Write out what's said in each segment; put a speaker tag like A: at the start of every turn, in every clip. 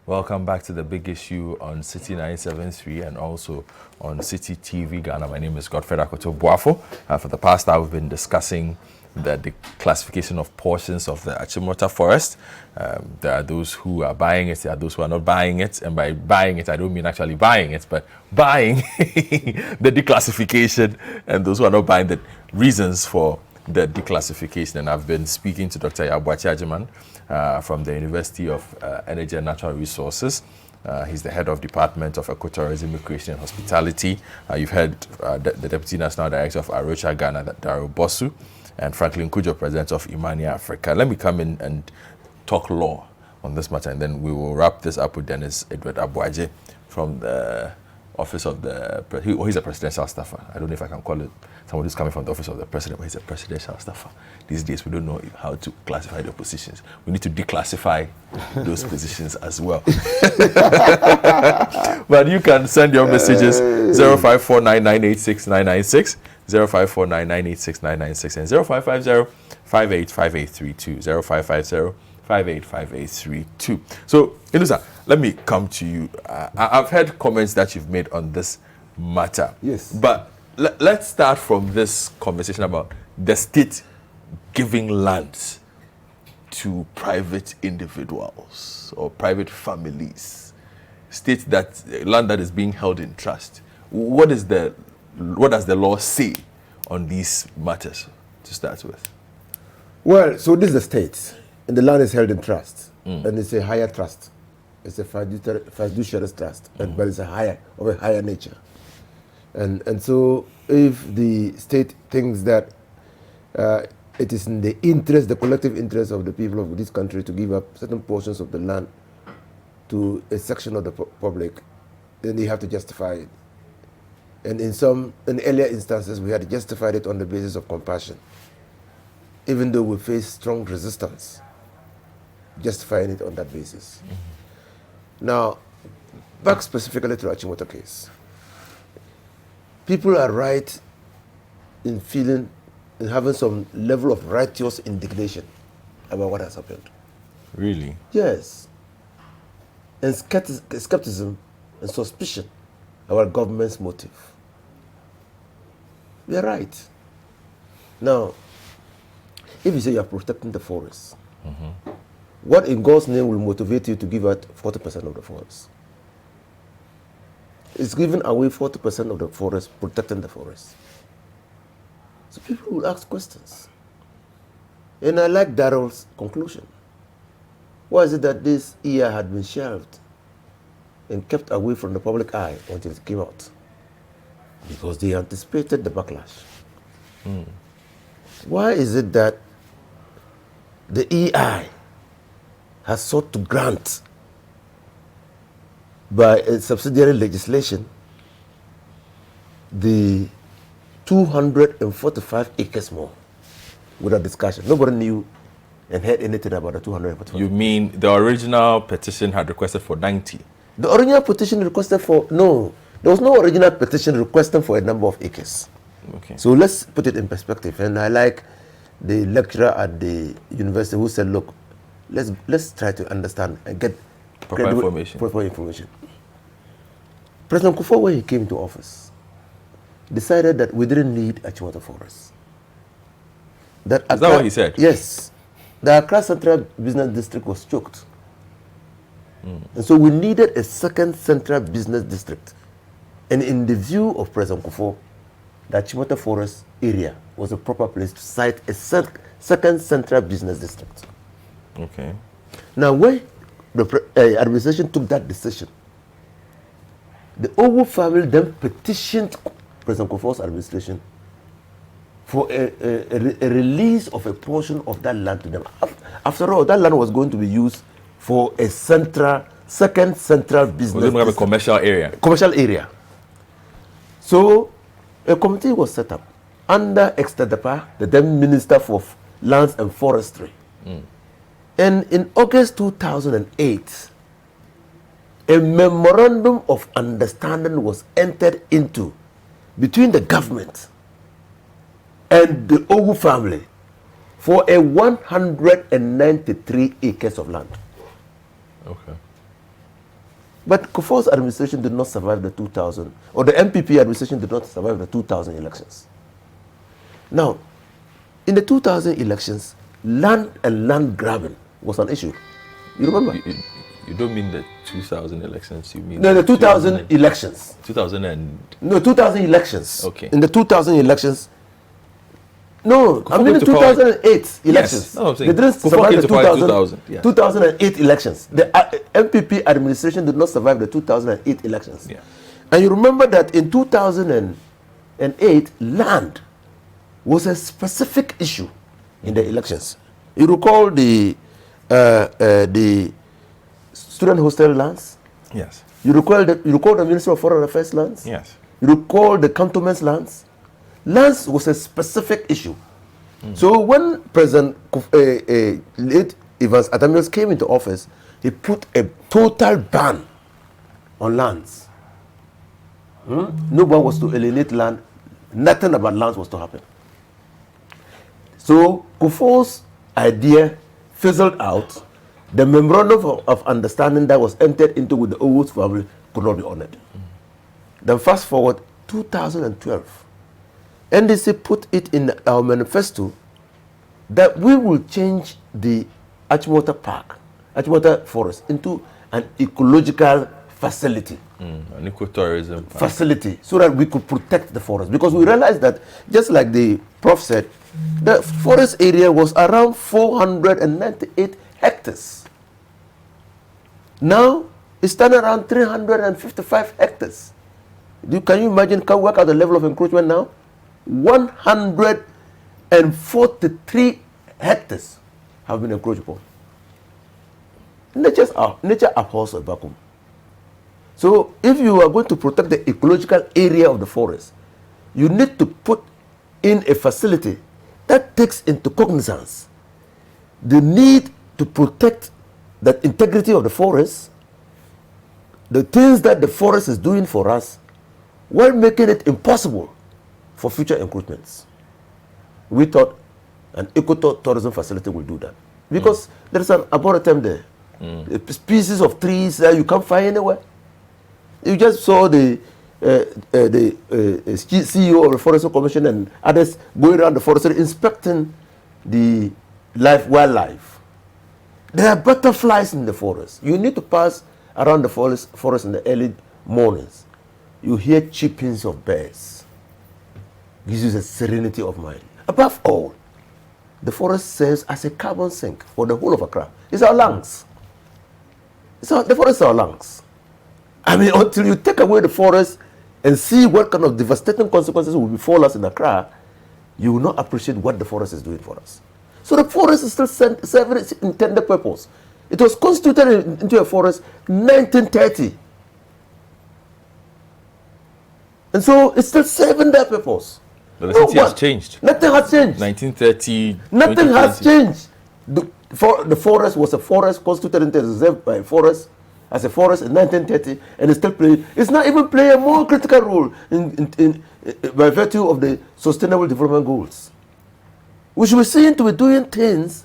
A: Welcome back to The Big Issue on City 973 and also on City TV Ghana. My name is Godfred Akoto Boafo. For the past hour, we've been discussing the declassification of portions of the Achimota Forest. There are those who are buying it, there are those who are not buying it. And by buying it, I don't mean actually buying it, but buying the declassification, and those who are not buying the reasons for the declassification. And I've been speaking to Dr. Yabuachi Ajiman from the University of Energy and Natural Resources. He's the head of Department of Ecotourism, Recreation and Hospitality. You've heard the Deputy National Director of Arocha Ghana, Daryl Bosu, and Franklin Kujo, President of Imani Africa. Let me come in and talk law on this matter, and then we will wrap this up with Dennis Edward Abuaje from the office of the, he's a presidential staffer. I don't know if I can call it someone who's coming from the office of the president, but he's a presidential staffer. These days, we don't know how to classify the positions. We need to declassify those positions as well. But you can send your messages 0549986996, 0549986996, and 0550-585832, 0550-585832. So, Inusa, let me come to you. I've heard comments that you've made on this matter.
B: Yes.
A: But let's start from this conversation about the state giving lands to private individuals or private families. State that land that is being held in trust. What does the law say on these matters to start with?
B: Well, so this is the state, and the land is held in trust, and it's a higher trust. It's a fiduciary trust, but it's of a higher nature. And so if the state thinks that it is in the interest, the collective interest of the people of this country to give up certain portions of the land to a section of the public, then they have to justify it. And in earlier instances, we had justified it on the basis of compassion, even though we faced strong resistance, justifying it on that basis. Now, back specifically to the Achimota case. People are right in feeling and having some level of righteous indignation about what has happened.
A: Really?
B: Yes. And skepticism and suspicion about government's motive. We are right. Now, if you say you are protecting the forest, what in God's name will motivate you to give out 40% of the forest? It's giving away 40% of the forest, protecting the forest. So people will ask questions. And I like Daryl's conclusion. Why is it that this year had been shelved and kept away from the public eye until it came out? Because they anticipated the backlash. Why is it that the EI has sought to grant by a subsidiary legislation the 245 acres more without discussion? Nobody knew and heard anything about the 245.
A: You mean the original petition had requested for 90?
B: The original petition requested for, no, there was no original petition requesting for a number of acres.
A: Okay.
B: So let's put it in perspective. And I like the lecturer at the university who said, look, let's try to understand and get
A: Proper information.
B: President Kufuor, when he came to office, decided that we didn't need Achimota Forest.
A: Is that what he said?
B: Yes. The Accra Central Business District was choked. And so we needed a second central business district. And in the view of President Kufuor, the Achimota Forest area was a proper place to site a second central business district.
A: Okay.
B: Now, when the administration took that decision, the Owoo family then petitioned President Kufuor's administration for a release of a portion of that land to them. After all, that land was going to be used for a second central business.
A: We're going to have a commercial area.
B: Commercial area. So a committee was set up under Extadapa, the then Minister for Lands and Forestry. And in August 2008, a memorandum of understanding was entered into between the government and the Owoo family for a 193 acres of land.
A: Okay.
B: But Kufuor's administration did not survive the 2000, or the MPP administration did not survive the 2000 elections. Now, in the 2000 elections, land and land grabbing was an issue. You remember?
A: You don't mean the 2000 elections, you mean...
B: No, the 2000 elections.
A: 2000 and...
B: No, 2000 elections.
A: Okay.
B: In the 2000 elections... No, I mean the 2008 elections.
A: Yes, no, I'm saying.
B: They didn't survive the
A: 2000, yeah.
B: 2008 elections. The MPP administration did not survive the 2008 elections.
A: Yeah.
B: And you remember that in 2008, land was a specific issue in the elections. You recall the student hostel lands?
A: Yes.
B: You recall the Ministry of Foreign Affairs lands?
A: Yes.
B: You recall the cantonments lands? Lands was a specific issue. So when President late Evans Atamios came into office, he put a total ban on lands. No one was to alienate land. Nothing about lands was to happen. So Kufuor's idea fizzled out. The memorandum of understanding that was entered into with the Owoo family could not be honored. Then fast forward 2012. NDC put it in our manifesto that we will change the Achimota Forest into an ecological facility.
A: An ecotourism
B: facility, so that we could protect the forest. Because we realized that, just like the prof said, the forest area was around 498 hectares. Now, it's standing around 355 hectares. Can you imagine, can we work out the level of encroachment now? 143 hectares have been encroached upon. Nature abhors a vacuum. So if you are going to protect the ecological area of the forest, you need to put in a facility that takes into cognizance the need to protect the integrity of the forest, the things that the forest is doing for us, while making it impossible for future encroachments. We thought an ecotourism facility will do that. Because there is an arboretum there. A species of trees that you can't find anywhere. You just saw the CEO of the Forestry Commission and others going around the forestry inspecting the wildlife. There are butterflies in the forest. You need to pass around the forest in the early mornings. You hear chirpings of birds. Gives you a serenity of mind. Above all, the forest serves as a carbon sink for the whole of Accra. It's our lungs. The forest is our lungs. I mean, until you take away the forest and see what kind of devastating consequences will befall us in Accra, you will not appreciate what the forest is doing for us. So the forest is still serving its intended purpose. It was constituted into a forest in 1930. And so it's still serving that purpose.
A: But the city has changed.
B: Nothing has changed.
A: 1930.
B: Nothing has changed. The forest was a forest constituted into a reserve by forest as a forest in 1930, and it's not even playing a more critical role by virtue of the Sustainable Development Goals. We should be seen to be doing things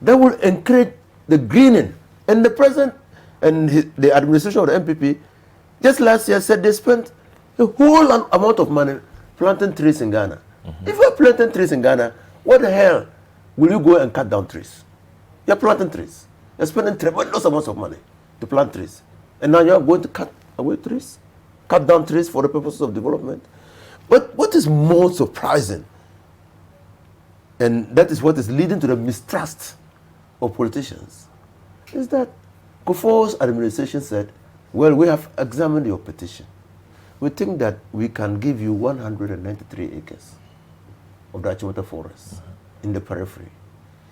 B: that will encourage the greening. And the president and the administration of the MPP just last year said they spent a whole amount of money planting trees in Ghana. If you're planting trees in Ghana, what the hell will you go and cut down trees? You're planting trees. You're spending tremendous amounts of money to plant trees. And now you're going to cut away trees? Cut down trees for the purposes of development? But what is more surprising, and that is what is leading to the mistrust of politicians, is that Kufuor's administration said, well, we have examined your petition. We think that we can give you 193 acres of the Achimota Forest in the periphery.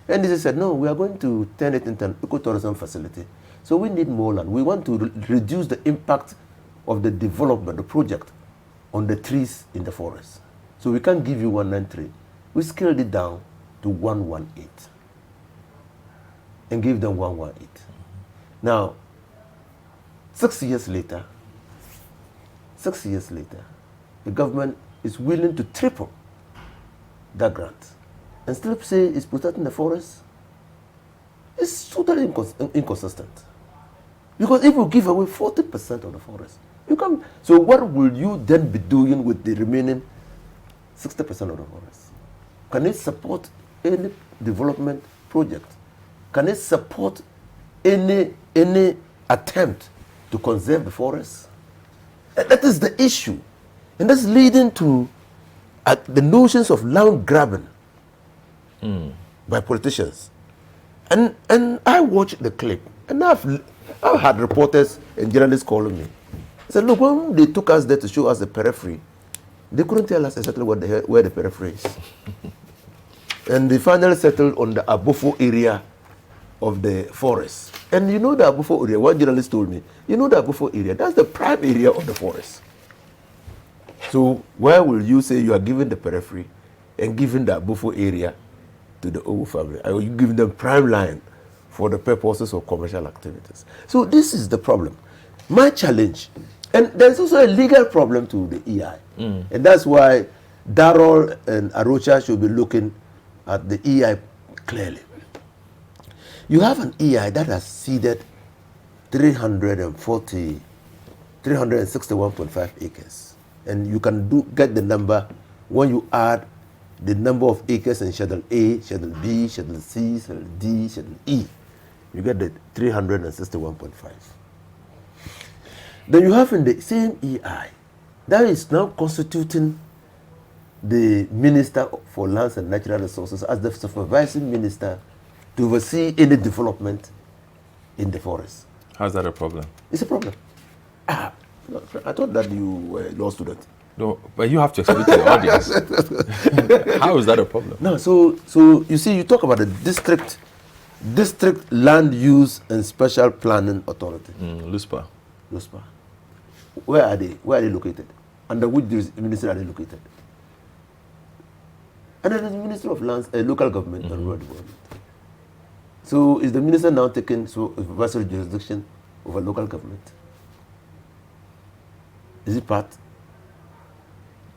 B: And they said, no, we are going to turn it into an ecotourism facility. So we need more land. We want to reduce the impact of the development, the project, on the trees in the forest. So we can't give you 193. We scaled it down to 118 and give them 118. Now, 6 years later, the government is willing to triple that grant and still say it's protecting the forest. It's totally inconsistent. Because if you give away 40% of the forest, you can. So what will you then be doing with the remaining 60% of the forest? Can it support any development project? Can it support any attempt to conserve the forest? That is the issue. And that's leading to the notions of land grabbing by politicians. And I watched the clip, and I've had reporters and journalists calling me. I said, look, when they took us there to show us the periphery, they couldn't tell us exactly where the periphery is. And they finally settled on the Abofo area of the forest. And you know the Abofo area, one journalist told me, you know the Abofo area, that's the prime area of the forest. So where will you say you are giving the periphery and giving the Abofo area to the Owoo family? Are you giving them prime line for the purposes of commercial activities? So this is the problem. My challenge, and there's also a legal problem to the EI. And that's why Darrell and Arocha should be looking at the EI clearly. You have an EI that has ceded 361.5 acres. And you can get the number when you add the number of acres in Schedule A, Schedule B, Schedule C, Schedule D, Schedule E. You get the 361.5. Then you have in the same EI, that is now constituting the Minister for Lands and Natural Resources as the supervising minister to oversee any development in the forest.
A: How's that a problem?
B: It's a problem. I thought that you were a law student.
A: No, but you have to explain to the audience. How is that a problem?
B: No, so you see, you talk about the district land use and special planning authority.
A: Luspa.
B: Where are they located? Under which ministry are they located? Under the Ministry of Lands, Local Government and Rural Development. So is the minister now taking supervisory jurisdiction over local government? Is it part?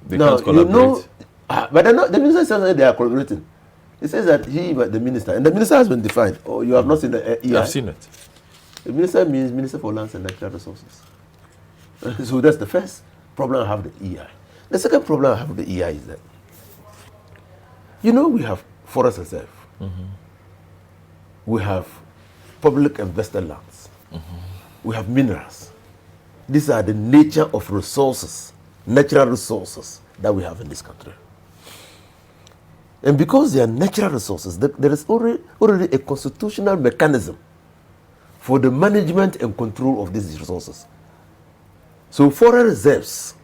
A: They can't collaborate.
B: But the minister says that they are collaborating. It says that the minister, and the minister has been defined. Oh, you have not seen the EI?
A: I've seen it.
B: The minister means Minister for Lands and Natural Resources. So that's the first problem I have with the EI. The second problem I have with the EI is that, we have forest reserve. We have public invested lands. We have minerals. These are the nature of resources, natural resources that we have in this country. And because they are natural resources, there is already a constitutional mechanism for the management and control of these resources. So forest reserves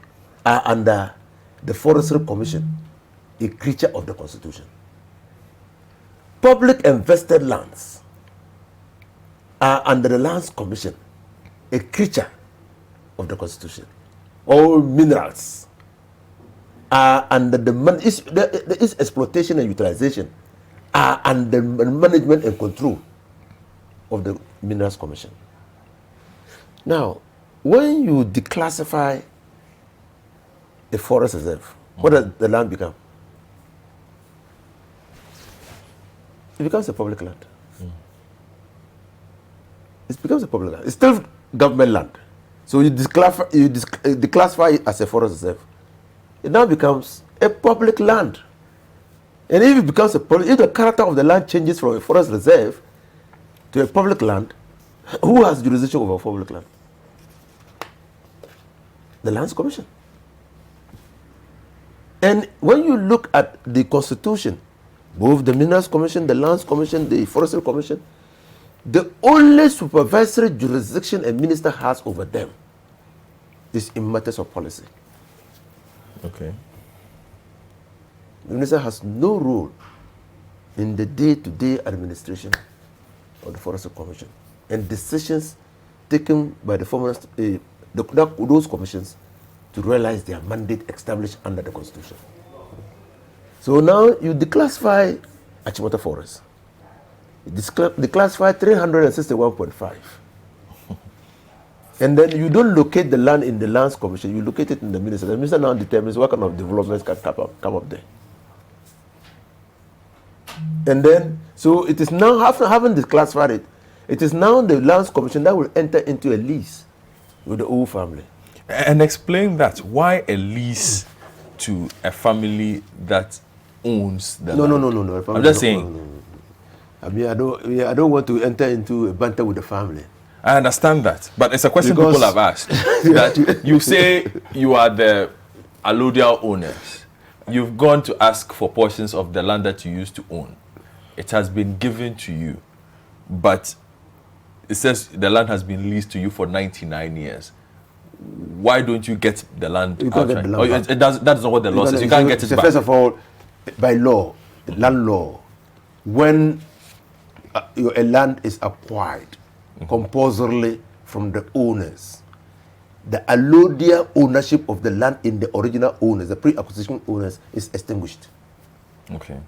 B: are under the Forestry Commission, a creature of the Constitution. Public invested lands are under the Lands Commission, a creature of the Constitution. All minerals are under the exploitation and utilization are under management and control of the Minerals Commission. Now, when you declassify a forest reserve, what does the land become? It becomes a public land. It becomes a public land. It's still government land. So you declassify it as a forest reserve. It now becomes a public land. And if it becomes if the character of the land changes from a forest reserve to a public land, who has jurisdiction over public land? The Lands Commission. And when you look at the Constitution, both the Minerals Commission, the Lands Commission, the Forestry Commission, the only supervisory jurisdiction a minister has over them is in matters of policy.
A: Okay.
B: The minister has no role in the day-to-day administration of the Forestry Commission, and decisions taken by those commissions to realize their mandate established under the Constitution. So now you declassify Achimota Forest. You declassify 361.5. And then you don't locate the land in the Lands Commission, you locate it in the minister. The minister now determines what kind of developments can come up there. And then, so it is now, after having declassified it, It is now the Lands Commission that will enter into a lease with the Owoo family.
A: And explain that. Why a lease to a family that owns the land?
B: No.
A: I'm just saying.
B: No. I mean, I don't want to enter into a banter with the family.
A: I understand that, but it's a question people have asked. That you say you are the allodial owners. You've gone to ask for portions of the land that you used to own. It has been given to you, but it says the land has been leased to you for 99 years. Why don't you get the land?
B: You can't get the land back.
A: That's not what the law says. You can't get it back.
B: First of all, by law, land law, when a land is acquired compulsorily from the owners, the allodial ownership of the land in the original owners, the pre-acquisition owners, is extinguished.
A: Okay.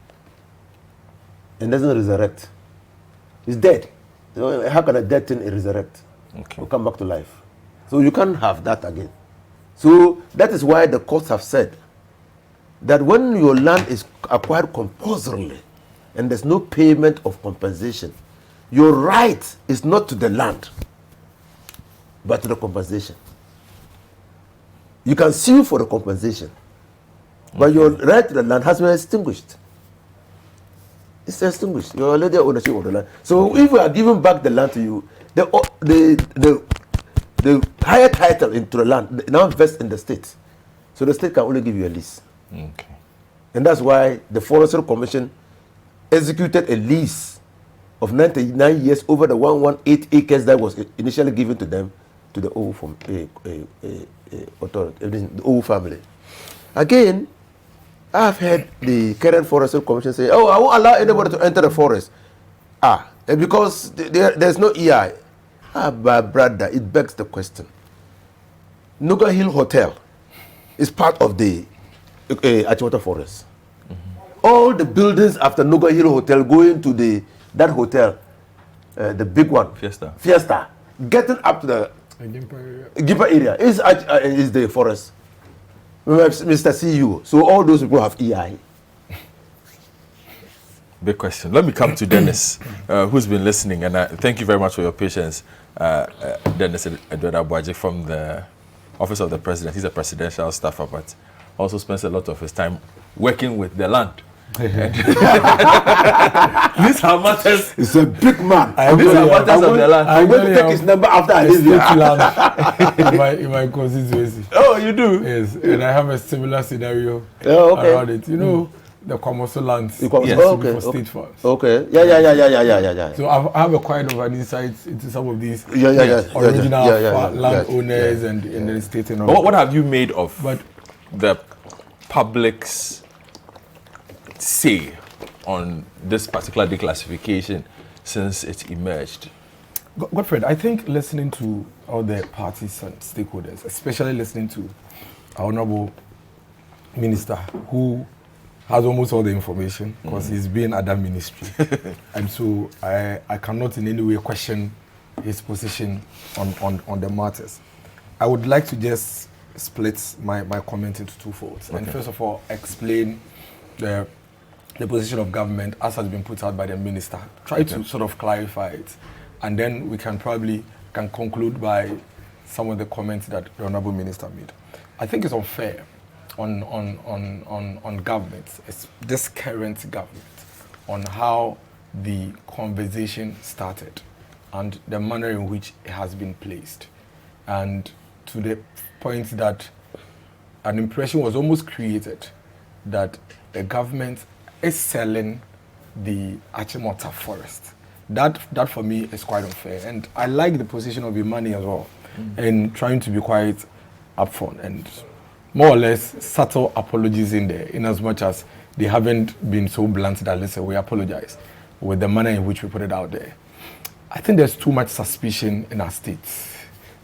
B: And doesn't resurrect. It's dead. How can a dead thing resurrect?
A: Okay.
B: Or come back to life? So you can't have that again. So that is why the courts have said that when your land is acquired compulsorily and there's no payment of compensation, your right is not to the land, but to the compensation. You can sue for the compensation, but your right to the land has been extinguished. It's extinguished. You're already ownership of the land. So if we are giving back the land to you, the higher title into the land now vests in the state. So the state can only give you a lease.
A: Okay.
B: And that's why the Forestry Commission executed a lease of 99 years over the 118 acres that was initially given to them, to the Owoo authority, the Owoo family. Again, I've heard the current Forestry Commission say, oh, I won't allow anybody to enter the forest. Because there's no EI. My brother, it begs the question. Noga Hill Hotel is part of the Achimota Forest. All the buildings after Noga Hill Hotel going to that hotel, the big one, Fiesta, getting up to the Gimpa area is the forest. Mr. CEO. So all those people have EI.
A: Big question. Let me come to Dennis, who's been listening, and thank you very much for your patience. Dennis Edward from the Office of the President. He's a presidential staffer, but also spends a lot of his time working with the land. These are matters.
B: It's a big man.
A: These are matters of the land.
B: I'm going to take his number after I leave here.
C: in my constituency.
A: Oh, you do?
C: Yes, and I have a similar scenario around it. You know, the commercial lands for state farms.
B: Okay. Yeah.
C: So I have a kind of an insight into some of these original landowners and the state and all.
A: What have you made of the public's say on this particular declassification since it emerged?
C: Godfred, I think listening to all the parties and stakeholders, especially listening to our Honorable Minister, who has almost all the information because he's been at that ministry. And so I cannot in any way question his position on the matters. I would like to just split my comment into two folds. Okay. And first of all, explain the position of government as has been put out by the minister. Try to sort of clarify it. And then we can probably conclude by some of the comments that the Honorable Minister made. I think it's unfair on governments, this current government, on how the conversation started and the manner in which it has been placed. And to the point that an impression was almost created that the government is selling the Achimota Forest. That for me is quite unfair. And I like the position of Imani as well in trying to be quite upfront and more or less subtle apologies in there, in as much as they haven't been so blunt that, listen, we apologize with the manner in which we put it out there. I think there's too much suspicion in our states,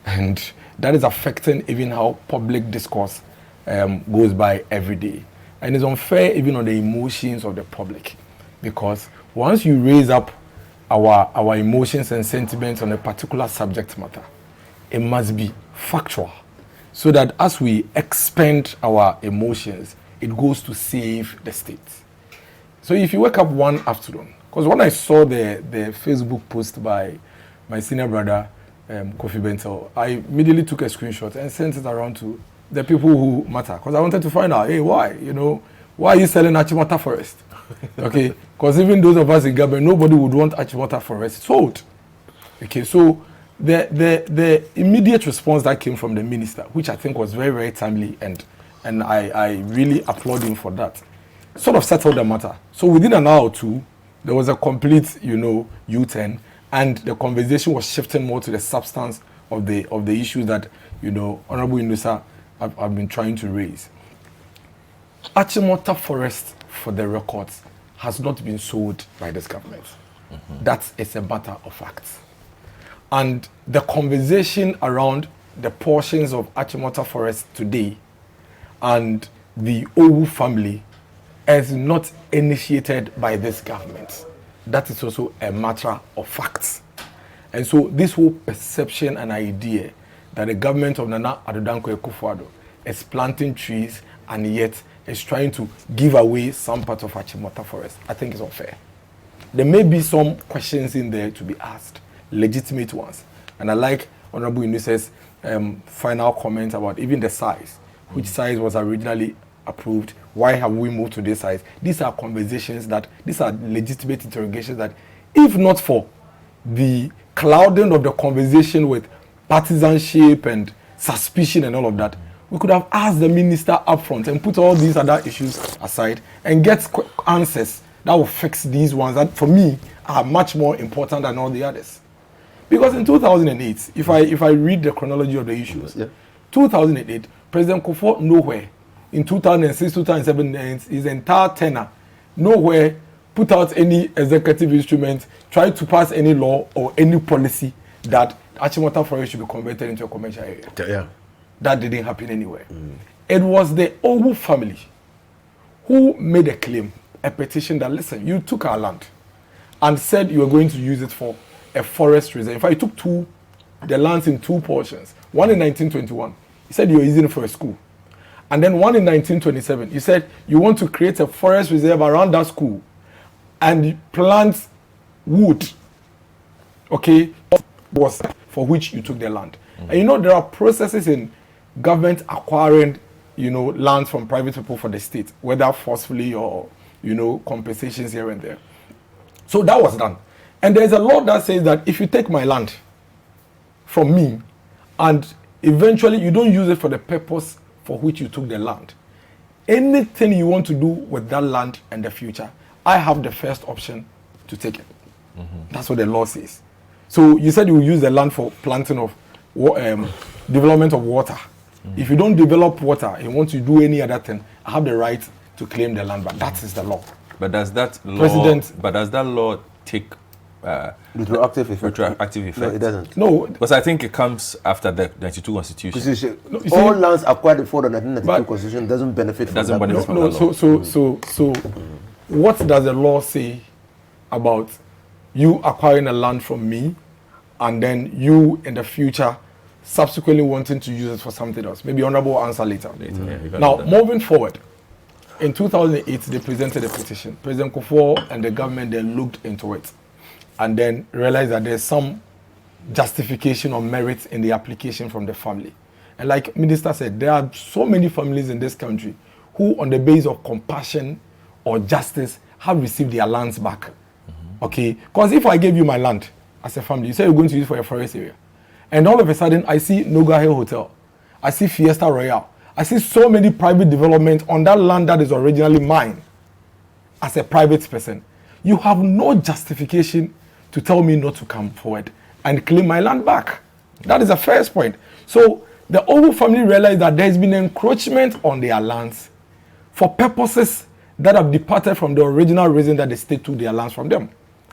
C: and that is affecting even how public discourse goes by every day. And it's unfair even on the emotions of the public, because once you raise up our emotions and sentiments on a particular subject matter, it must be factual, so that as we expend our emotions, it goes to save the state. So if you wake up one afternoon, because when I saw the Facebook post by my senior brother, Kofi Bentel, I immediately took a screenshot and sent it around to the people who matter. Because I wanted to find out, hey, why? You know, why are you selling Achimota Forest? Okay, because even those of us in government, nobody would want Achimota Forest sold. Okay, so the immediate response that came from the minister, which I think was very, very timely, and I really applaud him for that, sort of settled the matter. So within an hour or two, there was a complete, you know, U-turn, and the conversation was shifting more to the substance of the issues that, you know, Honorable Inusa have been trying to raise. Achimota Forest, for the records, has not been sold by this government. That is a matter of fact. And the conversation around the portions of Achimota Forest today and the Owoo family is not initiated by this government. That is also a matter of fact. And so this whole perception and idea that the government of Nana Addo Dankwa Akufo-Addo is planting trees and yet is trying to give away some part of Achimota Forest, I think is unfair. There may be some questions in there to be asked, legitimate ones. And I like Honorable Inusa's final comment about even the size. Which size was originally approved? Why have we moved to this size? These are conversations these are legitimate interrogations that, if not for the clouding of the conversation with partisanship and suspicion and all of that, we could have asked the minister up front and put all these other issues aside and get answers that will fix these ones that, for me, are much more important than all the others. Because in 2008, if I read the chronology of the issues, 2008, President Kufuor nowhere in 2006, 2007, his entire tenure, nowhere put out any executive instrument, tried to pass any law or any policy that Achimota Forest should be converted into a commercial area.
B: Yeah.
C: That didn't happen anywhere. It was the Owoo family who made a claim, a petition that, listen, you took our land and said you were going to use it for a forest reserve. In fact, you took the lands in two portions. One in 1921. You said you were using it for a school. And then one in 1927. You said you want to create a forest reserve around that school and plant wood, okay, was for which you took the land. And you know, there are processes in government acquiring, you know, lands from private people for the state, whether forcefully or, you know, compensations here and there. So that was done. And there's a law that says that if you take my land from me and eventually you don't use it for the purpose for which you took the land, anything you want to do with that land in the future, I have the first option to take it. That's what the law says. So you said you will use the land for planting of development of water. If you don't develop water and want to do any other thing, I have the right to claim the land, but that is the law.
A: But does that law take
B: retroactive effect?
A: No,
B: it doesn't.
C: No,
A: because I think it comes after the 92 Constitution.
B: No, all lands acquired before the 1992 Constitution doesn't benefit from that.
C: So what does the law say about you acquiring a land from me and then you in the future subsequently wanting to use it for something else? Maybe Honorable will answer later. Now, moving forward, in 2008, they presented a petition. President Kufuor and the government then looked into it and then realized that there's some justification or merit in the application from the family. And like Minister said, there are so many families in this country who, on the basis of compassion or justice, have received their lands back. Okay? Because if I gave you my land as a family, you say you're going to use it for a forest area, and all of a sudden I see Noga Hill Hotel, I see Fiesta Royale, I see so many private development on that land that is originally mine as a private person. You have no justification to tell me not to come forward and claim my land back. That is the first point. So the Owoo family realized that there has been encroachment on their lands for purposes that have departed from the original reason that the state took their lands from them.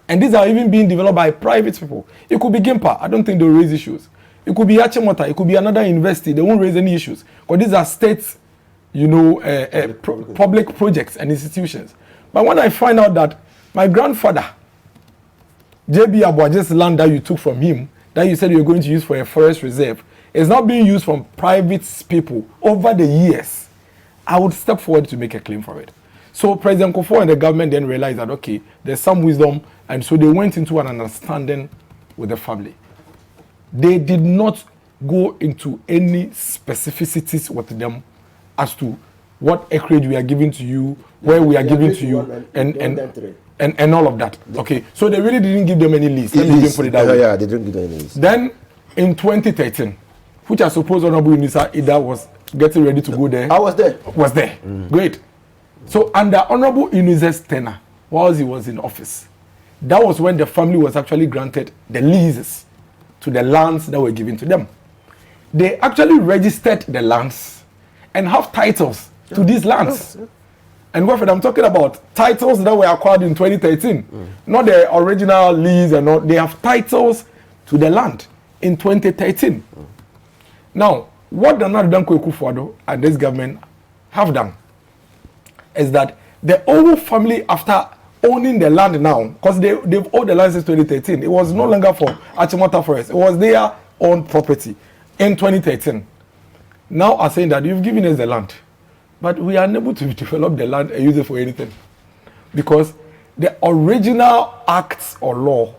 C: And these are even being developed by private people. It could be Gimpa. I don't think they'll raise issues. It could be Achimota. It could be another university. They won't raise any issues. Because these are state, you know, public projects and institutions. But when I find out that my grandfather, J.B. Abuaje's land that you took from him, that you said you were going to use for a forest reserve, is not being used from private people over the years, I would step forward to make a claim for it. So President Kufuor and the government then realized that, okay, there's some wisdom, and so they went into an understanding with the family. they did not go into any specificities with them as to what acreage we are giving to you, where we are giving to you, and all of that. Okay, so they really didn't give them any lease. Let me even put it that way.
B: Yeah, they didn't give them any lease.
C: Then in 2013, which I suppose Honorable Unisa Ida was getting ready to go there.
B: I was there.
C: Was there. Great. So under Honorable Unisa's tenure, whilst he was in office, that was when the family was actually granted the leases to the lands that were given to them. They actually registered the lands and have titles to these lands. And Wilfred, I'm talking about titles that were acquired in 2013, not the original lease and all. They have titles to the land in 2013. Now, what the Nkoranza South and this government have done is that the Owoo family, after owning the land now, because they've owned the land since 2013, it was no longer for Achimota Forest, it was their own property in 2013. Now are saying that you've given us the land, but we are unable to develop the land and use it for anything. Because the original acts or law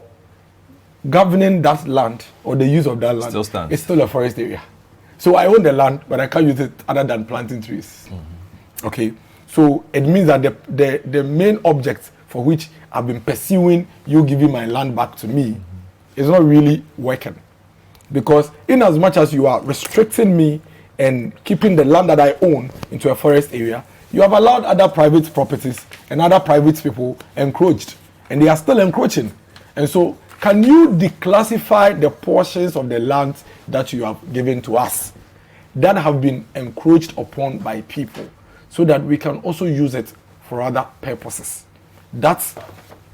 C: governing that land or the use of that land is still a forest area. So I own the land, but I can't use it other than planting trees. Okay, so it means that the main object for which I've been pursuing you giving my land back to me is not really working. Because in as much as you are restricting me and keeping the land that I own into a forest area, you have allowed other private properties and other private people encroached, and they are still encroaching. And so, can you declassify the portions of the land that you have given to us that have been encroached upon by people, so that we can also use it for other purposes? That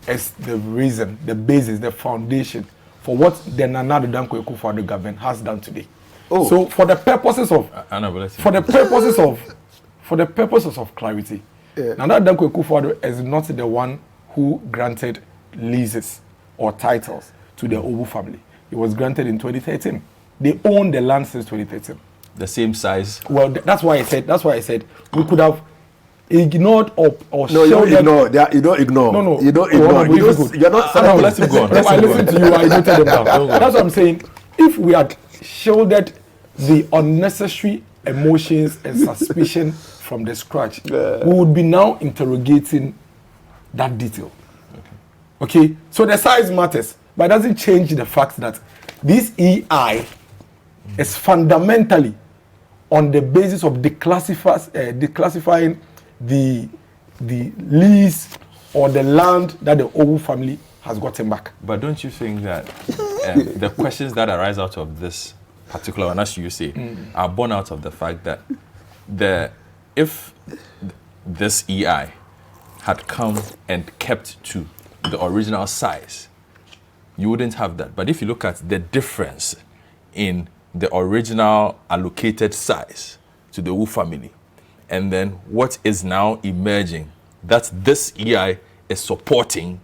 C: is the reason, the basis, the foundation for what the Nkoranza South government has done today. So for the purposes of clarity, Nkoranza South is not the one who granted leases or titles to the Owoo family. It was granted in 2013. They own the land since 2013.
A: The same size.
C: Well, that's why I said we could have ignored or
B: no, you don't ignore. You don't ignore.
C: No.
B: You don't ignore. You're not.
C: Let him go on. I listened to you. I noted them down. That's what I'm saying. If we had shielded the unnecessary emotions and suspicion from the scratch, we would be now interrogating that detail. Okay, so the size matters, but it doesn't change the fact that this EI is fundamentally on the basis of declassifying the lease or the land that the Owoo family has gotten back.
A: But don't you think that the questions that arise out of this particular one, as you say, are born out of the fact that if this EI had come and kept to the original size, you wouldn't have that. But if you look at the difference in the original allocated size to the Owoo family, and then what is now emerging that this EI is supporting,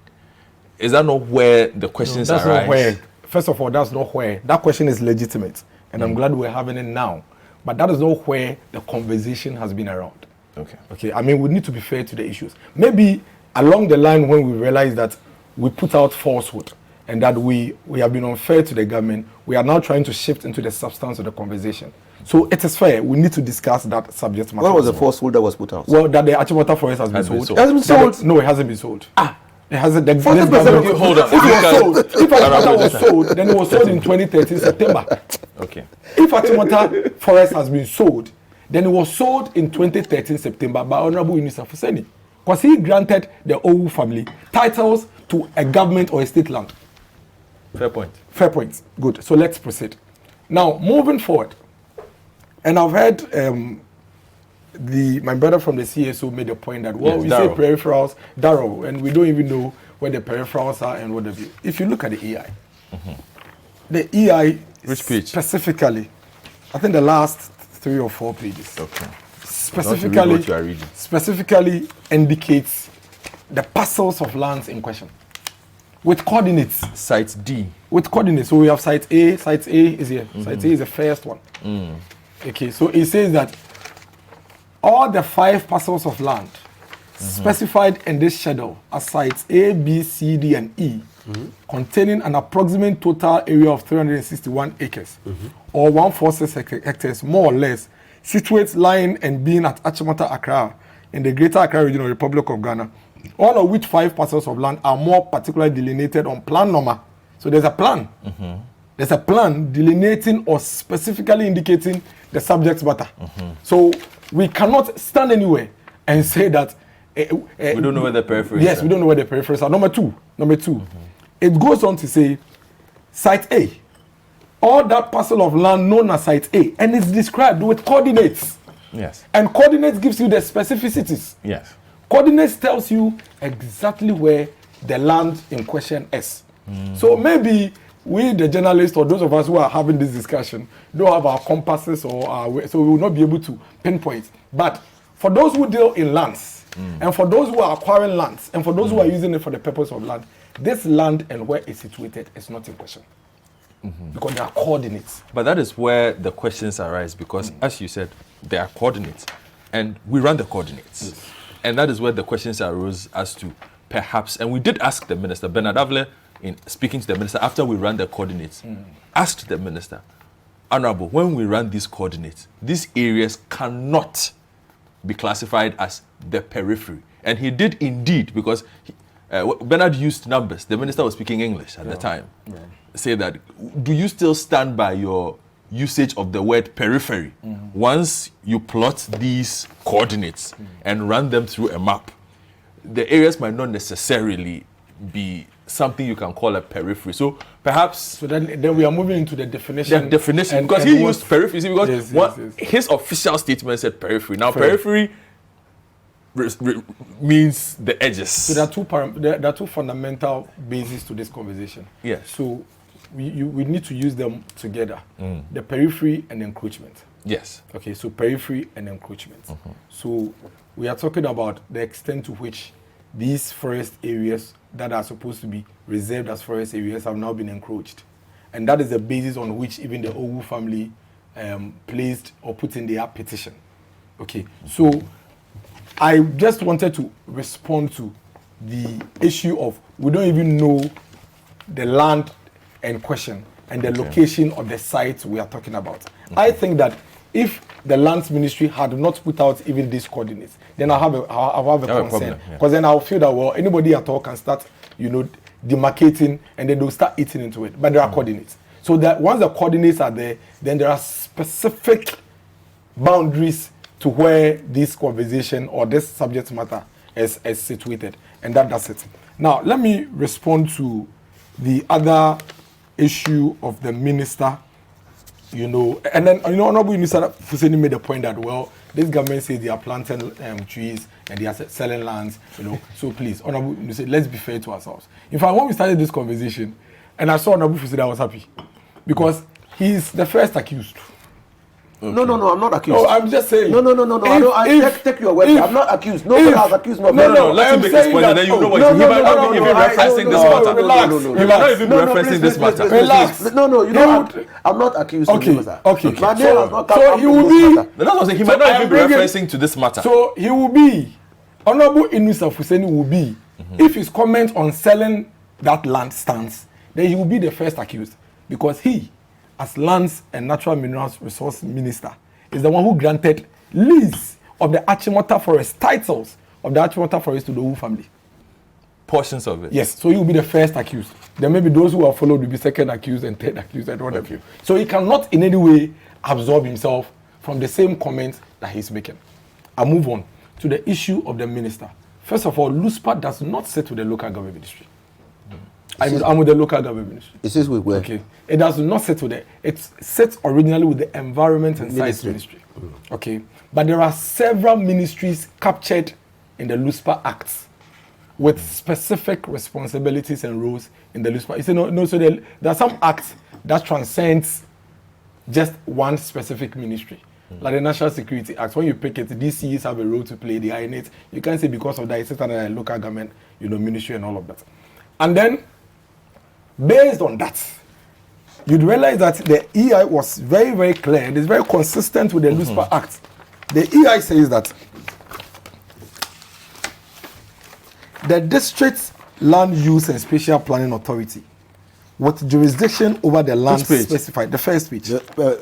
A: is that not where the questions arise?
C: Not where. First of all, that's not where. That question is legitimate, and I'm glad we're having it now. But that is not where the conversation has been around. Okay. I mean, we need to be fair to the issues. Maybe along the line when we realize that we put out falsehood and that we have been unfair to the government, we are now trying to shift into the substance of the conversation. So it is fair. We need to discuss that subject matter.
B: What was the falsehood that was put out?
C: Well, that the Achimota Forest has been sold.
B: It hasn't been sold?
C: No, it hasn't been sold. It hasn't.
A: Hold on.
C: If Achimota was sold, then it was sold in 2013 September.
A: Okay.
C: If Achimota Forest has been sold, then it was sold in 2013 September by Honorable Unisa Fuseni, because he granted the Owoo family titles to a government or a state land.
A: Fair point.
C: Fair point. Good. So let's proceed. Now, moving forward, and I've heard my brother from the CSO made a point that, well,
A: yes,
C: we say peripherals, Darrow, and we don't even know where the peripherals are and what have you. If you look at the EI, the EI
A: which page?
C: Specifically, I think the last 3 or 4 pages.
A: Okay.
C: Specifically indicates the parcels of lands in question with coordinates.
A: Site D.
C: With coordinates. So we have site A. Site A is here. Site A is the first one. Okay, so it says that all the 5 parcels of land specified in this schedule as sites A, B, C, D, and E containing an approximate total area of 361 acres, or 146 hectares, more or less, situated lying and being at Achimota, Accra, in the Greater Accra Regional Republic of Ghana, all of which 5 parcels of land are more particularly delineated on plan number. So there's a plan. There's a plan delineating or specifically indicating the subject matter. So we cannot stand anywhere and say that
A: we don't know where the periphery is.
C: Yes, we don't know where the peripheries are. Number two, it goes on to say, Site A, all that parcel of land known as Site A, and it's described with coordinates.
A: Yes.
C: And coordinates gives you the specificities.
A: Yes.
C: Coordinates tells you exactly where the land in question is. So maybe we, the journalists, or those of us who are having this discussion, don't have our compasses or our, so we will not be able to pinpoint. But for those who deal in lands, and for those who are acquiring lands, and for those who are using it for the purpose of land, this land and where it's situated is not in question. Because there are coordinates.
A: But that is where the questions arise, because as you said, there are coordinates, and we run the coordinates.
C: Yes.
A: And that is where the questions arose as to perhaps, and we did ask the minister, Bernard Avle, in speaking to the minister after we ran the coordinates, asked the minister, Honorable, when we run these coordinates, these areas cannot be classified as the periphery. And he did indeed, because Bernard used numbers. The minister was speaking English at the time. Say that, do you still stand by your usage of the word periphery? Once you plot these coordinates and run them through a map, the areas might not necessarily be something you can call a periphery. So perhaps...
C: So then we are moving into the definition.
A: The definition, because he used periphery, because his official statement said periphery. Now periphery means the edges.
C: So there are two fundamental bases to this conversation.
A: Yes.
C: So we need to use them together. The periphery and encroachment.
A: Yes.
C: Okay, so periphery and encroachment. So we are talking about the extent to which these forest areas that are supposed to be reserved as forest areas have now been encroached. And that is the basis on which even the Owoo family placed or put in their petition. Okay, so I just wanted to respond to the issue of we don't even know the land in question and the location of the site we are talking about. I think that if the lands ministry had not put out even these coordinates, then I'll have a concern. Because then I'll feel that, well, anybody at all can start, demarcating, and then they'll start eating into it. But there are coordinates. So that once the coordinates are there, then there are specific boundaries to where this conversation or this subject matter is situated. And that's it. Now, let me respond to the other issue of the minister. And then, Honorable Minister Fuseni made the point that, well, this government says they are planting trees and they are selling lands, So please, Honorable Minister, let's be fair to ourselves. In fact, when we started this conversation, and I saw Honorable Fuseni, I was happy. Because he's the first accused.
B: Okay. No, I'm not accused.
C: No, I'm just saying.
B: No. I take your word. I'm not accused. Nobody has accused me.
A: No. Let him make his point, and then you know what he might not be even referencing this matter.
C: Relax.
A: He might not even be referencing this matter.
C: Relax.
B: No, you don't. I'm not accused.
C: Okay.
B: My name has not come.
C: So he will be.
A: That's what I'm saying. He might not even be referencing to this matter.
C: So he will be. Honorable Inusa Fuseni will be. If his comment on selling that land stands, then he will be the first accused, because he, as Lands and Natural Minerals Resource Minister, is the one who granted lease of the Achimota Forest, titles of the Achimota Forest to the Owoo family.
A: Portions of it.
C: Yes, so he will be the first accused. Then maybe those who are followed will be second accused and third accused and what have you. So he cannot in any way absorb himself from the same comment that he's making. I move on to the issue of the minister. First of all, Luspa does not sit with the local government ministry. I'm with the local government ministry.
B: It says with where?
C: Okay. It does not sit with it. It sits originally with the Environment and Science Ministry. Okay. But there are several ministries captured in the Luspa Act with specific responsibilities and roles in the Luspa. You see, so there are some acts that transcends just one specific ministry. Like the National Security Act, when you pick it, DCs have a role to play, they are in it. You can't say because of that, it's under a local government, ministry and all of that. And then, based on that, you'd realize that the EI was very, very clear. It is very consistent with the Luspa Act. The EI says that the districts Land Use and Spatial Planning Authority, with jurisdiction over the land specified. The first page,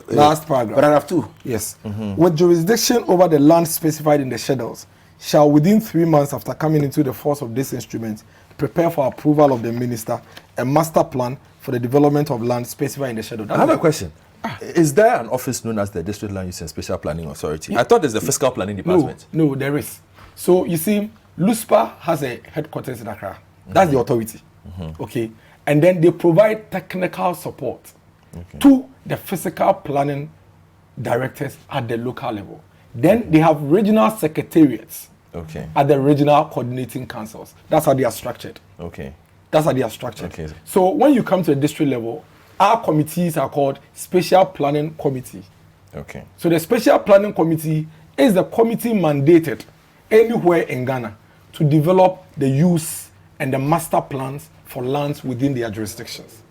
C: last paragraph.
B: Paragraph 2.
C: Yes. With jurisdiction over the land specified in the schedules, shall within 3 months after coming into the force of this instrument, prepare for approval of the minister a master plan for the development of land specified in the schedule.
A: I have a question. Is there an office known as the District Land Use and Spatial Planning Authority? I thought there's the Fiscal Planning Department.
C: No, there is. So you see, Luspa has a headquarters in Accra. That's the authority. Okay. And then they provide technical support to the physical planning directors at the local level. Then they have regional secretariats at the regional coordinating councils. That's how they are structured. That's how they are structured. So when you come to the district level, our committees are called Spatial Planning Committee. So the Spatial Planning Committee is the committee mandated anywhere in Ghana to develop the use and the master plans for lands within their jurisdictions.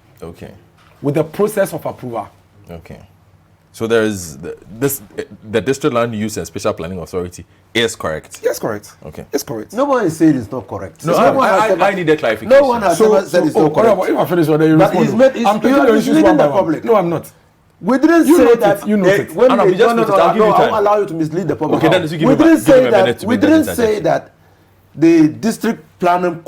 C: With the process of approval.
A: So there is the District Land Use and Spatial Planning Authority is correct.
C: Yes, correct. It's correct.
B: No one is saying it's not correct.
A: No, I need a clarification.
B: No one has ever said it's not correct.
C: If I finish, what you respond? I'm taking the issues one by one. No, I'm not.
B: We didn't say that.
C: You note it.
B: I'll allow you to mislead the public. We didn't say that the District Planning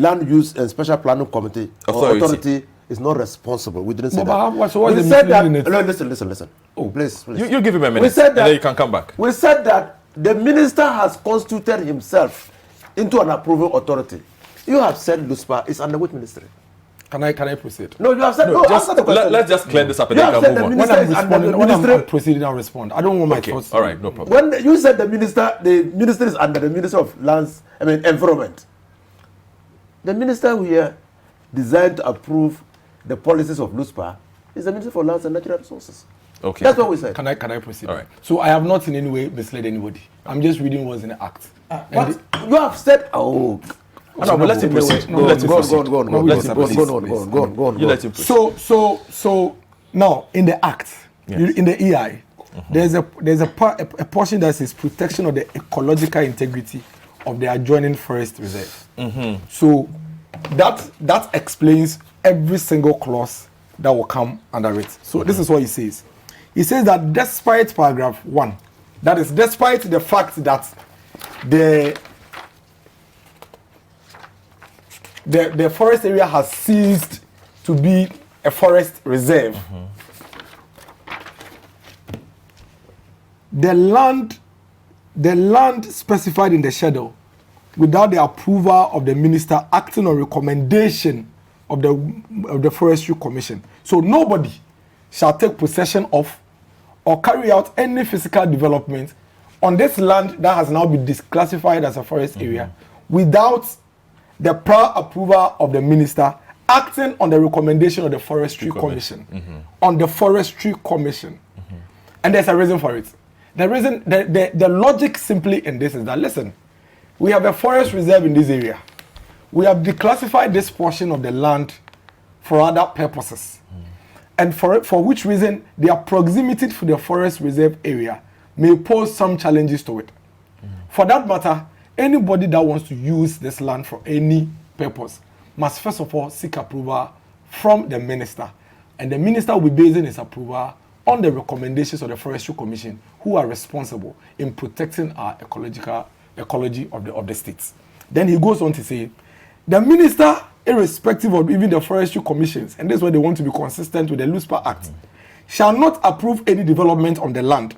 B: Land Use and Special Planning Committee Authority is not responsible. We didn't say that.
C: So we
B: said that. No, listen. Oh, please.
A: You give him a minute. We said that, and then you can come back.
B: We said that the minister has constituted himself into an approving authority. You have said Luspa is under which ministry?
C: Can I proceed?
B: No, you have said
A: let's just clear this up and then can move on.
C: When I'm proceeding, I'll respond. I don't want my thoughts.
A: All right, no problem.
B: When you said the minister is under the Minister of Lands, Environment. The minister here designed to approve the policies of Luspa is the Minister for Lands and Natural Resources. That's what we said.
C: Can I proceed?
A: All right.
C: So I have not in any way misled anybody. I'm just reading what's in the act.
B: What? You have said,
A: no, but let him proceed.
B: Go on.
A: You let him proceed.
C: So now in the act, in the EI, there's a portion that says protection of the ecological integrity of the adjoining forest reserve. So that explains every single clause that will come under it. So this is what he says. He says that despite paragraph 1, that is despite the fact that the forest area has ceased to be a forest reserve, the land specified in the schedule without the approval of the minister acting on recommendation of the Forestry Commission. So nobody shall take possession of or carry out any physical development on this land that has now been disclassified as a forest area without the prior approval of the minister acting on the recommendation of the Forestry Commission. On the Forestry Commission. And there's a reason for it. The reason, the logic simply in this is that, listen, we have a forest reserve in this area. We have declassified this portion of the land for other purposes. And for which reason their proximity to the forest reserve area may pose some challenges to it. For that matter, anybody that wants to use this land for any purpose must first of all seek approval from the minister. And the minister will be basing his approval on the recommendations of the Forestry Commission, who are responsible in protecting our ecology of the states. Then he goes on to say, the minister, irrespective of even the Forestry Commissions, and this is why they want to be consistent with the Luspa Act, shall not approve any development on the land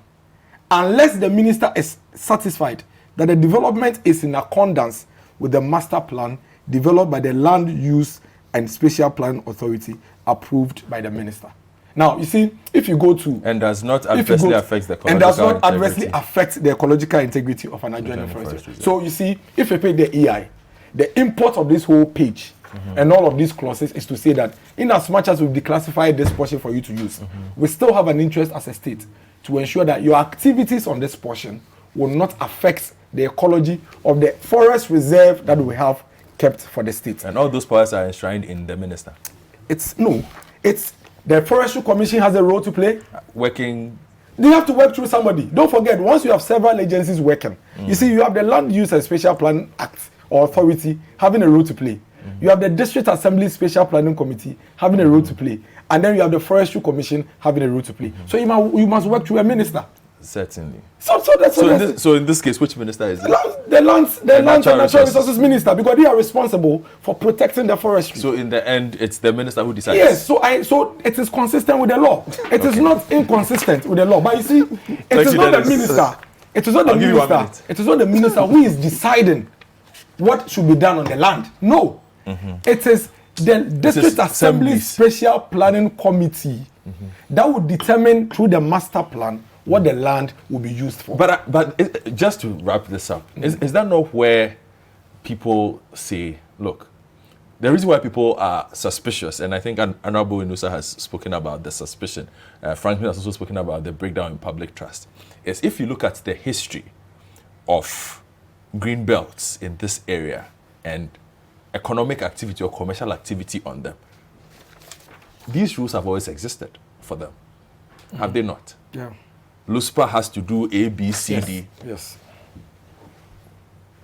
C: unless the minister is satisfied that the development is in accordance with the master plan developed by the Land Use and Spatial Planning Authority approved by the minister. Now, you see, if you go to...
A: And does not adversely affect the ecological integrity.
C: And does not adversely affect the ecological integrity of an adjoining forest. So, you see, if you pay the EI, the import of this whole page and all of these clauses is to say that in as much as we've declassified this portion for you to use, we still have an interest as a state to ensure that your activities on this portion will not affect the ecology of the forest reserve that we have kept for the state.
A: And all those powers are enshrined in the minister?
C: It's the Forestry Commission has a role to play.
A: Working...
C: You have to work through somebody. Don't forget, once you have several agencies working, you see, you have the Land Use and Spatial Plan Act or Authority having a role to play. You have the District Assembly Special Planning Committee having a role to play, and then you have the Forestry Commission having a role to play. So you must work through a minister.
A: Certainly.
C: So
A: in this case, which minister is it?
C: The Lands and Natural Resources Minister, because they are responsible for protecting the forestry.
A: So in the end, it's the minister who decides.
C: Yes. So it is consistent with the law. It is not inconsistent with the law. But you see, it is not the minister. It is not the minister. It is not the minister who is deciding what should be done on the land. No. It is the District Assembly Special Planning Committee that will determine through the master plan what the land will be used for.
A: But just to wrap this up, is that not where people say, look, the reason why people are suspicious, and I think Honorable Inusa has spoken about the suspicion, Franklin has also spoken about the breakdown in public trust, is if you look at the history of green belts in this area and economic activity or commercial activity on them, these rules have always existed for them. Have they not?
C: Yeah.
A: Luspa has to do A, B, C, D.
C: Yes.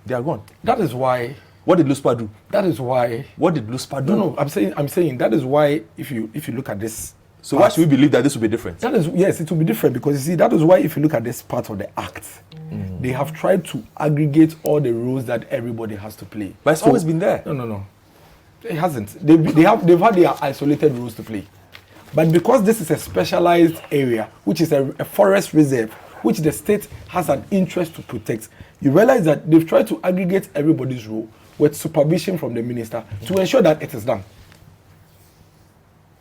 A: They are gone.
C: That is why.
A: What did Luspa do?
C: That is why.
A: What did Luspa do?
C: No, I'm saying that is why if you look at this.
A: So why should we believe that this will be different?
C: That is, yes, it will be different because you see that is why if you look at this part of the act, they have tried to aggregate all the roles that everybody has to play.
A: But it's always been there.
C: No. It hasn't. They've had their isolated roles to play. But because this is a specialized area, which is a forest reserve, which the state has an interest to protect, you realize that they've tried to aggregate everybody's role with supervision from the minister to ensure that it is done.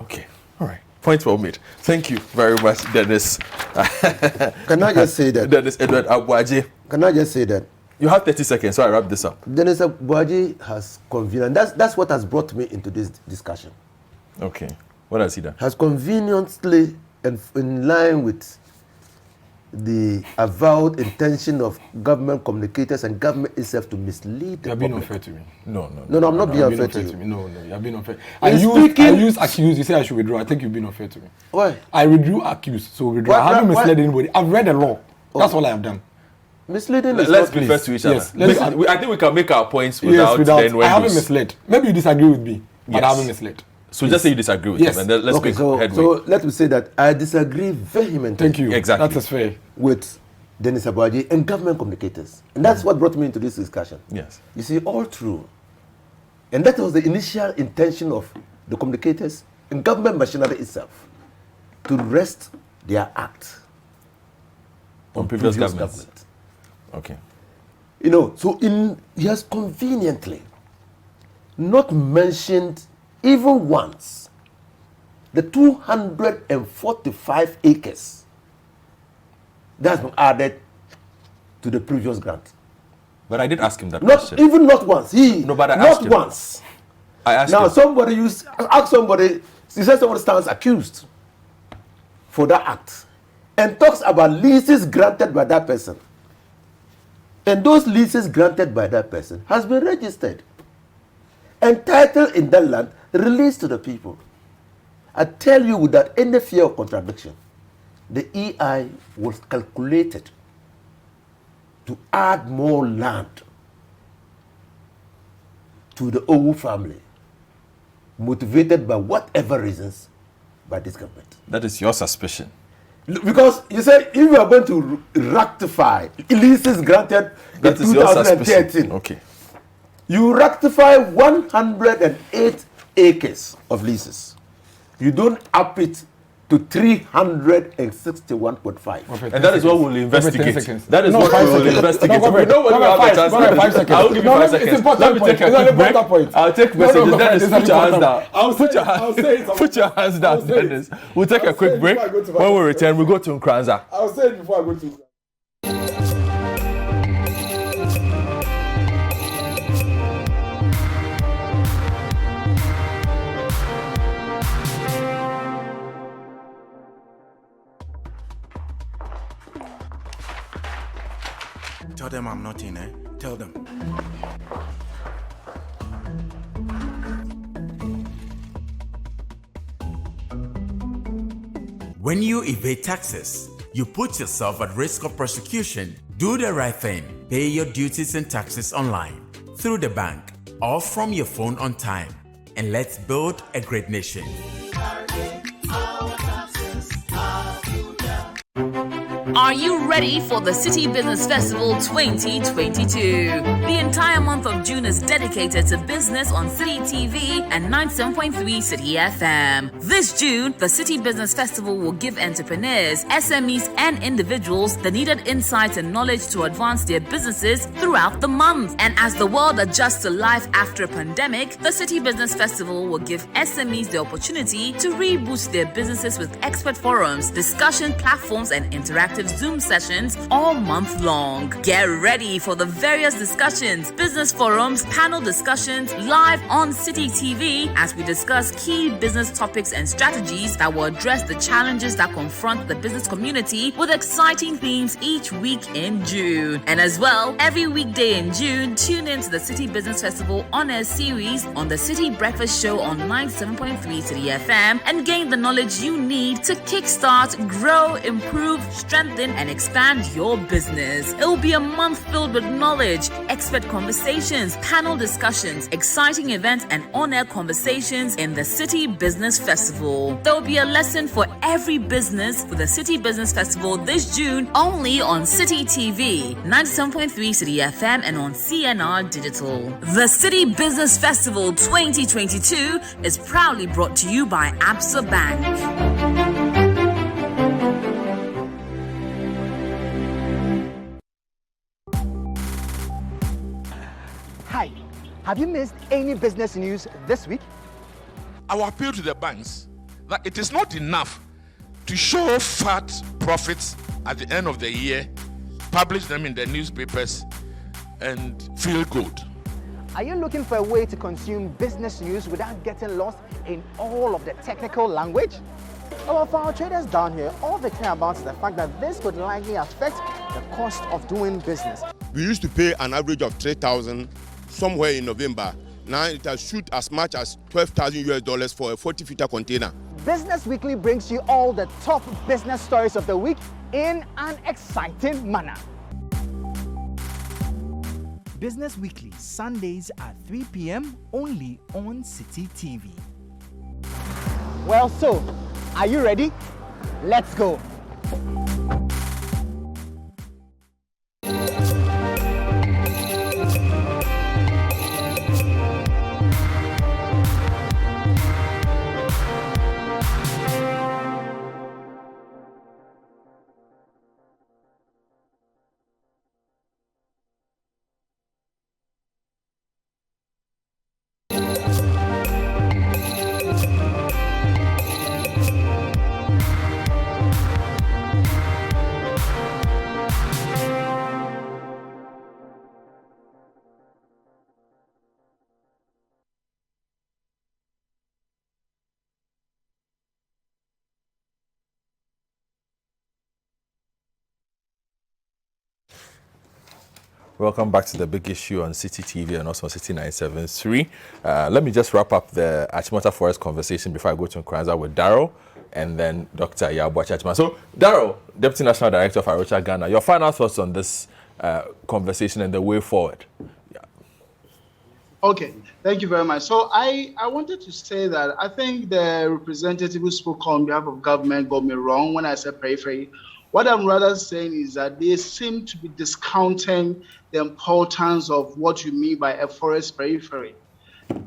A: Okay, all right. Point well made. Thank you very much, Dennis.
B: Can I just say that?
A: Dennis Edward Abuaje.
B: Can I just say that?
A: You have 30 seconds, so I wrap this up.
B: Dennis Abuaje has convened. That's what has brought me into this discussion.
A: Okay. What has he done?
B: Has conveniently and in line with the avowed intention of government communicators and government itself to mislead the
C: You're being
B: public.
C: unfair to me.
B: No, I'm not being unfair to you.
C: No, you're being unfair. I use accuse. You say I should withdraw. I think you've been unfair to me.
B: Why?
C: I withdrew accuse, so withdraw. I haven't misled anybody. I've read the law. That's all I have done.
B: Misleading is
A: Let's
B: not
A: be fair to each other.
C: Yes,
A: I think we can make our points without then when
C: I haven't misled. Maybe you disagree with me, but I haven't misled.
A: So just say you disagree with him, and then let's make headway.
B: So let me say that I disagree vehemently.
C: Thank you.
A: Exactly.
C: That is fair.
B: With Dennis Abuaje and government communicators. And that's what brought me into this discussion.
A: Yes.
B: You see, all true. And that was the initial intention of the communicators and government machinery itself to rest their act
A: on previous governments. Okay.
B: You know, so he has conveniently not mentioned even once the 245 acres that's been added to the previous grant.
A: But I did ask him that
B: Not
A: question.
B: even not once.
A: But I asked him.
B: Not once.
A: I asked
B: Now
A: him.
B: somebody ask somebody, he says somebody stands accused for that act and talks about leases granted by that person. And those leases granted by that person has been registered and title in that land released to the people. I tell you without any fear of contradiction, the EI was calculated to add more land to the Owoo family, motivated by whatever reasons by this government.
A: That is your suspicion.
B: Because you say if you are going to rectify leases granted
A: That
B: in
A: is your suspicion.
B: 2013,
A: Okay.
B: you rectify 108 acres of leases. You don't up it to 361.5.
A: And that is what we'll investigate.
C: seconds.
A: That is
C: No,
A: what
C: 5
A: we will
C: seconds.
A: investigate.
C: No,
A: We know when we have a chance.
C: 5 seconds.
A: I will give you
C: No,
A: 5
C: it's
A: seconds.
C: important
A: Let me take
C: point.
A: a
C: It's
A: quick break.
C: an important point.
A: I'll take
C: No,
A: messages.
C: no,
A: Dennis,
C: it's
A: put your
C: an
A: hands down.
C: important point. I'll say it.
A: Put your hands down,
C: I'll say it.
A: Dennis. We'll take a
C: I'll say
A: quick
C: it
A: break.
C: before I go to my
A: When we
C: question.
A: return, we go to Nkoranza.
C: I'll say it before I go to.
D: Tell them I'm not in, eh? Tell them. When you evade taxes, you put yourself at risk of prosecution. Do the right thing. Pay your duties and taxes online, through the bank, or from your phone on time. And let's build a great nation.
E: Are you ready for the City Business Festival 2022? The entire month of June is dedicated to business on City TV and 97.3 City FM. This June, the City Business Festival will give entrepreneurs, SMEs, and individuals the needed insights and knowledge to advance their businesses throughout the month. And as the world adjusts to life after a pandemic, the City Business Festival will give SMEs the opportunity to reboost their businesses with expert forums, discussion platforms, and interactive Zoom sessions all month long. Get ready for the various discussions, business forums, panel discussions live on City TV as we discuss key business topics and strategies that will address the challenges that confront the business community with exciting themes each week in June. And as well, every weekday in June, tune in to the City Business Festival on-air series on the City Breakfast Show on 97.3 City FM and gain the knowledge you need to kickstart, grow, improve, strengthen, and expand your business. It will be a month filled with knowledge, expert conversations, panel discussions, exciting events, and on-air conversations in the City Business Festival. There will be a lesson for every business for the City Business Festival this June only on City TV, 97.3 City FM, and on CNR Digital. The City Business Festival 2022 is proudly brought to you by Absa Bank.
F: Hi, have you missed any business news this week?
G: Our appeal to the banks that it is not enough to show fat profits at the end of the year, publish them in the newspapers, and feel good.
F: Are you looking for a way to consume business news without getting lost in all of the technical language? Well, for our traders down here, all they care about is the fact that this could likely affect the cost of doing business.
H: We used to pay an average of 3,000 somewhere in November. Now it has shoot as much as $12,000 for a 40-footer container.
F: Business Weekly brings you all the top business stories of the week in an exciting manner.
I: Business Weekly, Sundays at 3 p.m. only on City TV.
F: Well, so, are you ready? Let's go.
A: Welcome back to the big issue on City TV and also on City 973. Let me just wrap up the Achimota Forest conversation before I go to Nkoranza with Darryl and then Dr. Yabu Achachima. So, Darryl, Deputy National Director of Arocha Ghana, your final thoughts on this conversation and the way forward. Yeah.
J: Okay, thank you very much. So I wanted to say that I think the representative who spoke on behalf of government got me wrong when I said periphery. What I'm rather saying is that they seem to be discounting the importance of what you mean by a forest periphery.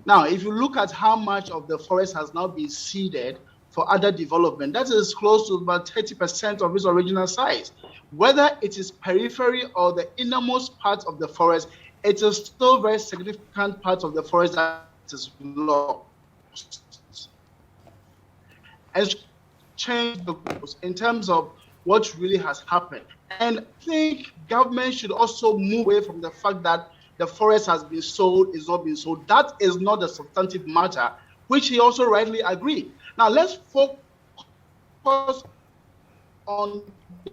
J: Now, if you look at how much of the forest has now been ceded for other development, that is close to about 30% of its original size. Whether it is periphery or the innermost part of the forest, it is still very significant part of the forest that is lost. And change the goals in terms of what really has happened. And I think government should also move away from the fact that the forest has been sold, is not being sold. That is not the substantive matter, which he also rightly agreed. Now let's focus on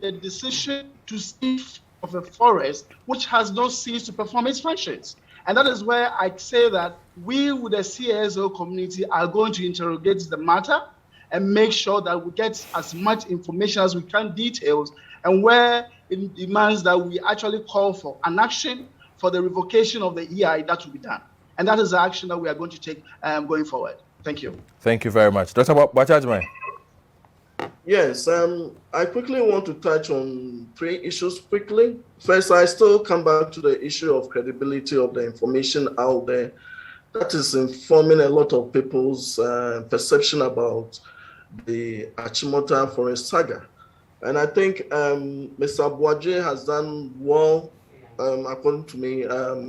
J: the decision to cease of a forest which has not ceased to perform its functions. And that is where I say that we with the CSO community are going to interrogate the matter and make sure that we get as much information as we can, details, and where it demands that we actually call for an action for the revocation of the EI, that will be done. And And that is the action that we are going to take going forward. Thank you.
A: Thank you very much. Dr. Bachajman.
K: Yes, I quickly want to touch on 3 issues quickly. First, I still come back to the issue of credibility of the information out there that is informing a lot of people's perception about the Achimota Forest saga. And I think Mr. Boaje has done well, according to me,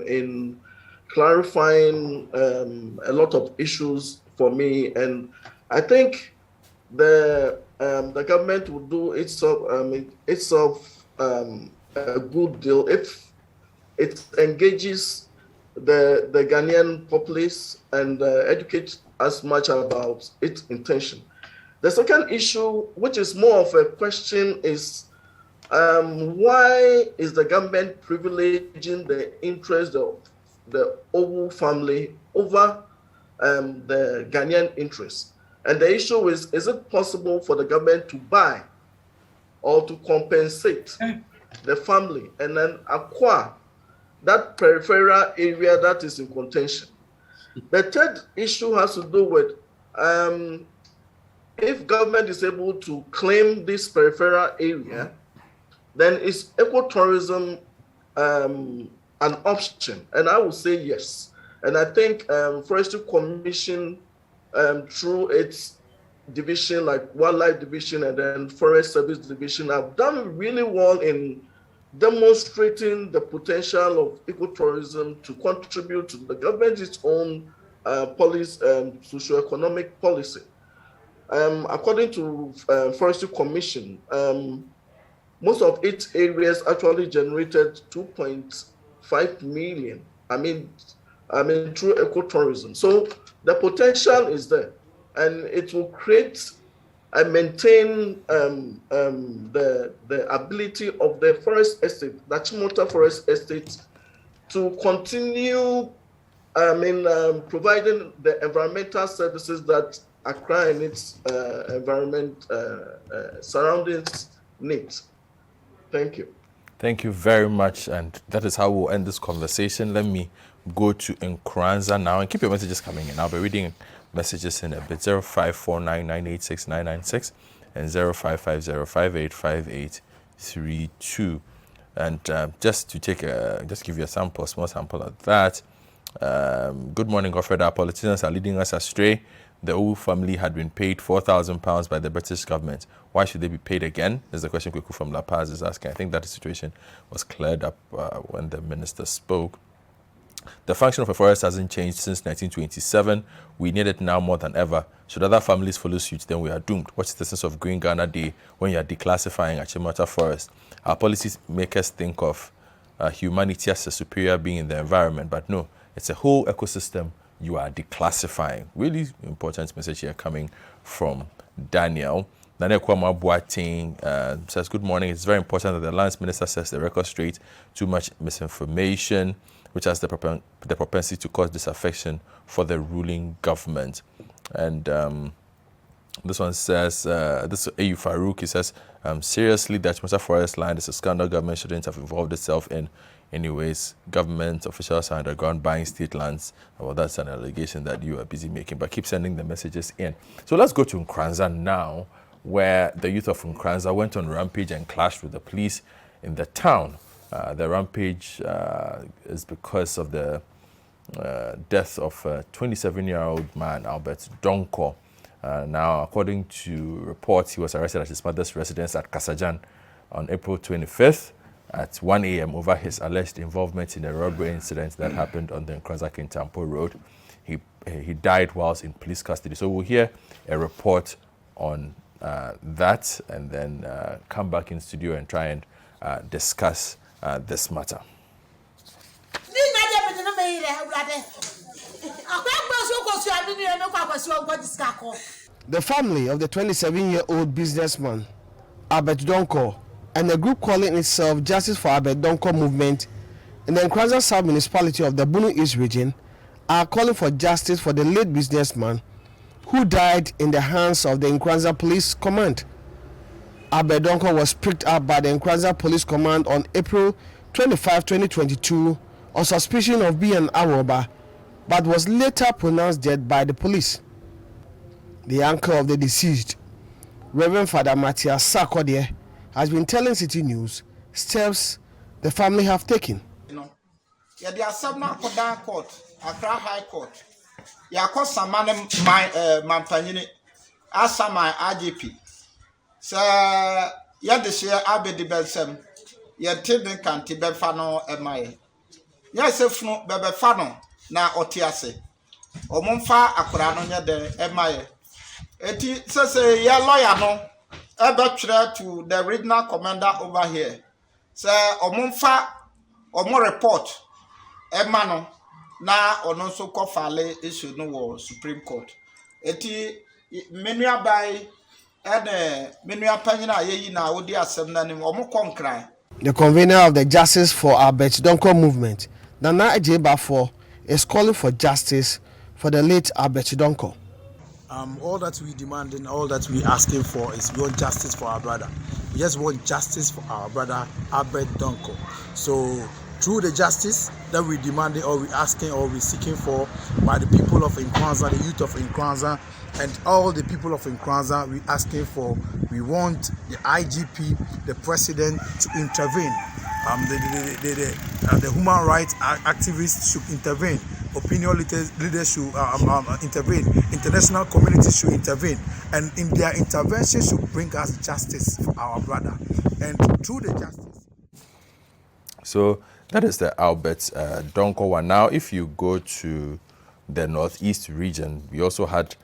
K: in clarifying a lot of issues for me. And I think the government will do itself a good deal if it engages the Ghanaian populace and educates as much about its intention. The second issue, which is more of a question, is why is the government privileging the interest of the Owoo family over the Ghanaian interests? And the issue is it possible for the government to buy or to compensate the family and then acquire that peripheral area that is in contention? The third issue has to do with if government is able to claim this peripheral area, then is ecotourism an option? And I would say yes. And I think Forestry Commission, through its division like Wildlife Division and then Forest Service Division, have done really well in demonstrating the potential of ecotourism to contribute to the government's own policy, socio-economic policy. According to Forestry Commission, most of its areas actually generated 2.5 million. I mean, through ecotourism. So the potential is there, and it will create and maintain the ability of the forest estate, the Achimota Forest Estate, to continue providing the environmental services that Accra and its environment surroundings needs. Thank you.
A: Thank you very much, and that is how we'll end this conversation. Let me go to Nkoranza now, and keep your messages coming in. I'll be reading messages in a bit. 0549986996 and 0550585832. And just to take just give you a small sample of that. Good morning, Godfrey. Our politicians are leading us astray. The Owoo family had been paid £4,000 by the British government. Why should they be paid again? Is the question Kweku from La Paz is asking. I think that the situation was cleared up when the minister spoke. The function of a forest hasn't changed since 1927. We need it now more than ever. Should other families follow suit, then we are doomed. What's the sense of Green Ghana Day when you are declassifying Achimota Forest? Our policy makers think of humanity as a superior being in the environment, but no, it's a whole ecosystem you are declassifying. Really important message here coming from Daniel. Daniel Kwama Boateng says, good morning. It's very important that the lands minister sets the record straight. Too much misinformation, which has the propensity to cause disaffection for the ruling government. And this one says, this is Ayu Farouk. He says, seriously, the Achimota Forest land is a scandal government shouldn't have involved itself in. Anyways, government officials are underground buying state lands. Well, that's an allegation that you are busy making, but keep sending the messages in. So let's go to Nkoranza now, where the youth of Nkoranza went on rampage and clashed with the police in the town. The rampage is because of the death of a 27-year-old man, Albert Donkor. Now, according to reports, he was arrested at his mother's residence at Kasajan on April 25th at 1 a.m. over his alleged involvement in a robbery incident that happened on the Nkoranza Kintampo Road. He died whilst in police custody. So we'll hear a report on that and then come back in studio and try and discuss this matter.
L: The family of the 27-year-old businessman, Albert Donkor, and a group calling itself Justice for Albert Donkor movement in the Nkoranza South municipality of the Bunu East region are calling for justice for the late businessman who died in the hands of the Nkoranza Police Command. Albert Donkor was picked up by the Nkoranza Police Command on April 25, 2022 on suspicion of being an arrower but was later pronounced dead by the police. The uncle of the deceased, Reverend Father Matthias Sarkodie, has been telling City News steps the family have taken.
M: Yeah, there are some now for down court, Accra High Court. Yeah, cause some man my Mampanyini, as some my IGP. So yeah, this year I'll be the best. Yeah, Tibin can Tibet Fano and my. Yes, if no Bebe Fano na Otiase. Omonfa Akurano de Emaye. Eti say yeah lawyer no. Ebe to the regional commander over here. Say Omonfa Omo report. Emano na ono so ko file issue no wo Supreme Court. Eti menua bai menua panyina yeyi na odi asem na nim omo konkran.
L: The convener of the Justice for Albert Donkor movement, Nana Ejebafo, is calling for justice for the late Albert Donkor.
N: All that we demand and all that we asking for is we want justice for our brother. We just want justice for our brother Albert Donkor. So through the justice that we demanding or we asking or we seeking for by the people of Nkoranza, the youth of Nkoranza, and all the people of Nkoranza, we asking for, we want the IGP, the president to intervene. The human rights activists should intervene. Opinion leaders should intervene. International community should intervene. And in their intervention should bring us justice for our brother. And through the justice.
A: So that is the Albert Donkor one. Now, if you go to the northeast region, we also had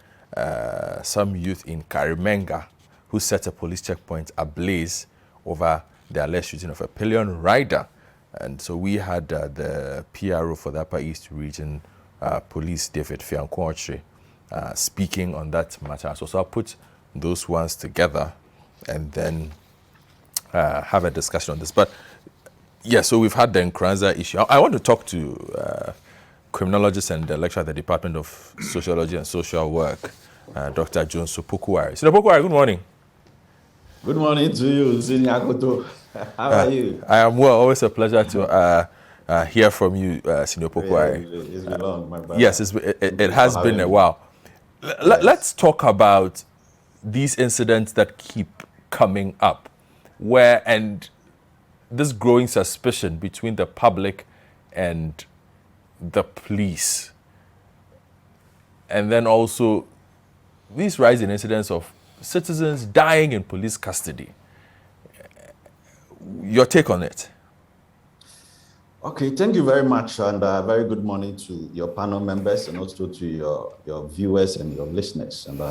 A: some youth in Karimenga who set a police checkpoint ablaze over the alleged shooting of a pillion rider. And so we had the PRO for the Upper East Region Police, David Fiankwatri, speaking on that matter. So I'll put those ones together and then have a discussion on this. But yeah, so we've had the Nkoranza issue. I want to talk to criminologist and the lecturer at the Department of Sociology and Social Work, Dr. Jones Opokuwari. So Opokuwari, good morning.
O: Good morning to you, Senior Akoto. How are you?
A: I am well. Always a pleasure to hear from you, Senior Opokuwari.
O: It's been long, my brother.
A: Yes, it has been a while. Let's talk about these incidents that keep coming up, and this growing suspicion between the public and the police, and then also these rising incidents of citizens dying in police custody. Your take on it?
O: Okay, thank you very much, and very good morning to your panel members and also to your viewers and your listeners. And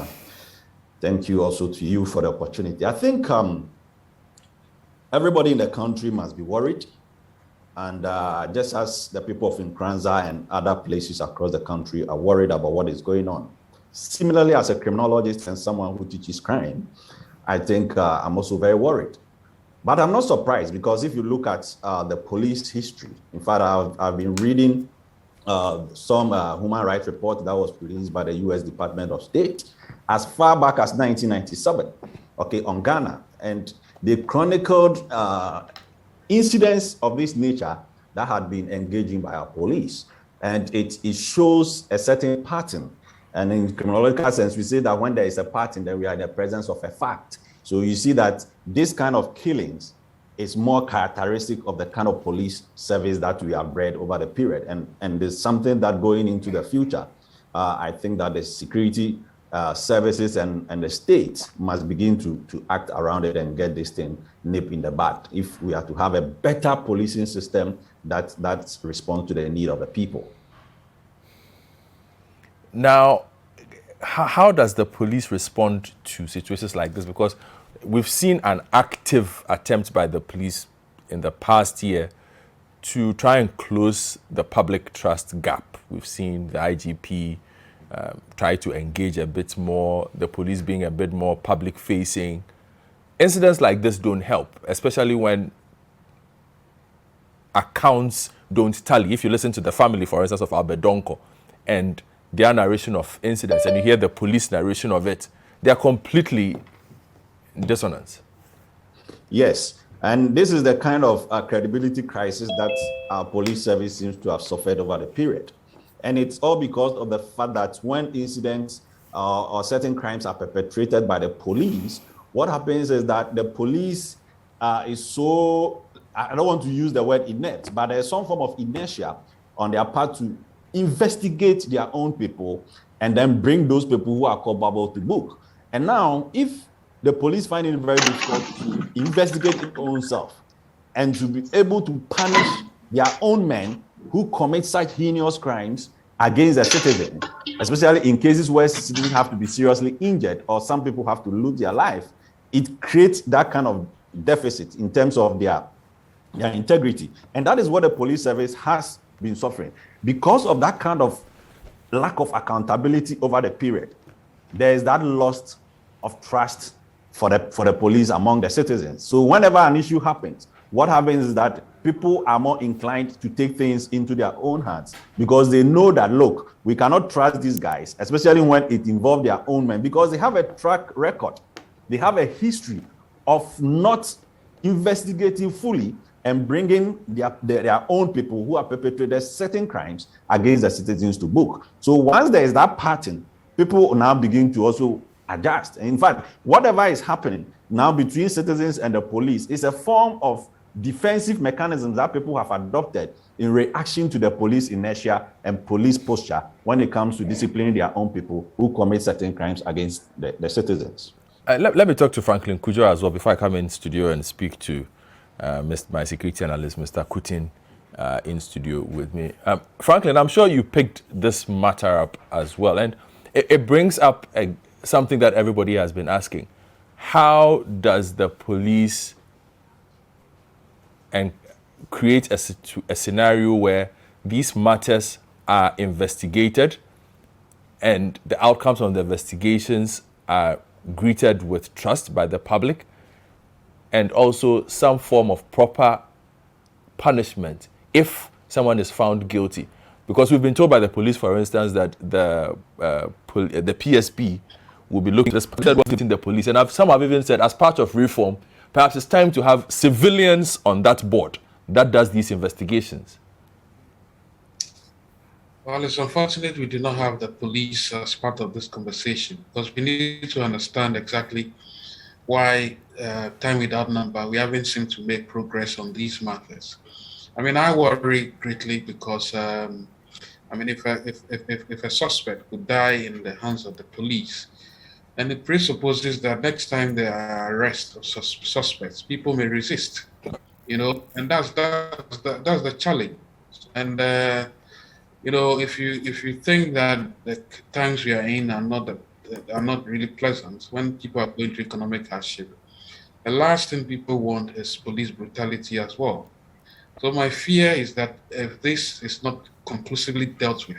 O: thank you also to you for the opportunity. I think everybody in the country must be worried. And just as the people of Nkoranza and other places across the country are worried about what is going on. Similarly, as a criminologist and someone who teaches crime, I think I'm also very worried. But I'm not surprised, because if you look at the police history, in fact, I've been reading some human rights report that was released by the U.S. Department of State as far back as 1997, okay, on Ghana. And they chronicled incidents of this nature that had been engaging by our police. And it shows a certain pattern. And in criminological sense, we say that when there is a pattern, then we are in the presence of a fact. So you see that this kind of killings is more characteristic of the kind of police service that we have bred over the period. And there's something that going into the future, I think that the security services and the state must begin to act around it and get this thing nip in the bud if we are to have a better policing system that responds to the need of the people.
A: Now, how does the police respond to situations like this? Because we've seen an active attempt by the police in the past year to try and close the public trust gap. We've seen the IGP try to engage a bit more, the police being a bit more public-facing. Incidents like this don't help, especially when accounts don't tally. If you listen to the family, for instance, of Albert Donkor, and their narration of incidents, and you hear the police narration of it, they are completely dissonant.
O: Yes, and this is the kind of credibility crisis that our police service seems to have suffered over the period. And it's all because of the fact that when incidents or certain crimes are perpetrated by the police, what happens is that the police is so, I don't want to use the word inert, but there's some form of inertia on their part to investigate their own people and then bring those people who are culpable to book. And now, if the police find it very difficult to investigate its own self and to be able to punish their own men who commit such heinous crimes against the citizen, especially in cases where citizens have to be seriously injured or some people have to lose their life, it creates that kind of deficit in terms of their integrity. And that is what the police service has been suffering. Because of that kind of lack of accountability over the period, there is that loss of trust for the police among the citizens. So whenever an issue happens, what happens is that people are more inclined to take things into their own hands because they know that, look, we cannot trust these guys, especially when it involves their own men, because they have a track record. They have a history of not investigating fully and bringing their own people who have perpetrated certain crimes against the citizens to book. So once there is that pattern, people now begin to also adjust. And in fact, whatever is happening now between citizens and the police is a form of defensive mechanisms that people have adopted in reaction to the police inertia and police posture when it comes to disciplining their own people who commit certain crimes against the citizens.
A: Let me talk to Franklin Kujo as well before I come in studio and speak to my security analyst, Mr. Kutin, in studio with me. Franklin, I'm sure you picked this matter up as well, and it brings up something that everybody has been asking. How does the police create a scenario where these matters are investigated and the outcomes of the investigations are greeted with trust by the public, and also some form of proper punishment if someone is found guilty? Because we've been told by the police, for instance, that the PSP will be looking at the police. And some have even said, as part of reform, perhaps it's time to have civilians on that board that does these investigations.
P: Well, it's unfortunate we do not have the police as part of this conversation, because we need to understand exactly why, time without number, we haven't seemed to make progress on these matters. I mean, I worry greatly because, if a suspect could die in the hands of the police, then it presupposes that next time there are arrests of suspects, people may resist, and that's the challenge. And if you think that the times we are in are not really pleasant, when people are going through economic hardship, the last thing people want is police brutality as well. So my fear is that if this is not conclusively dealt with,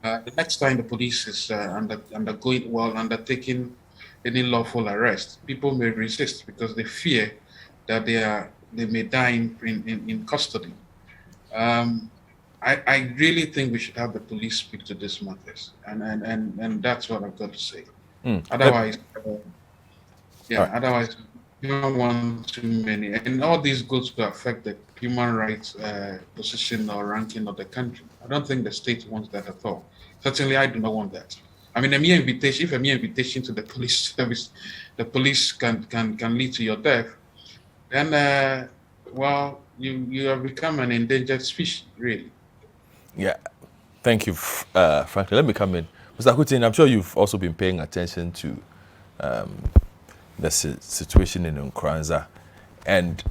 P: the next time the police is undertaking any lawful arrest, people may resist because they fear that they may die in custody. I really think we should have the police speak to these matters, and that's what I've got to say. Otherwise, otherwise you don't want too many, and all these goes to affect the human rights position or ranking of the country. I don't think the state wants that at all. Certainly, I do not want that. I mean, if a mere invitation to the police service, the police can lead to your death, then you have become an endangered species, really.
A: Yeah, thank you, Franklin. Let me come in. Mr. Kutin, I'm sure you've also been paying attention to the situation in Nkoranza, and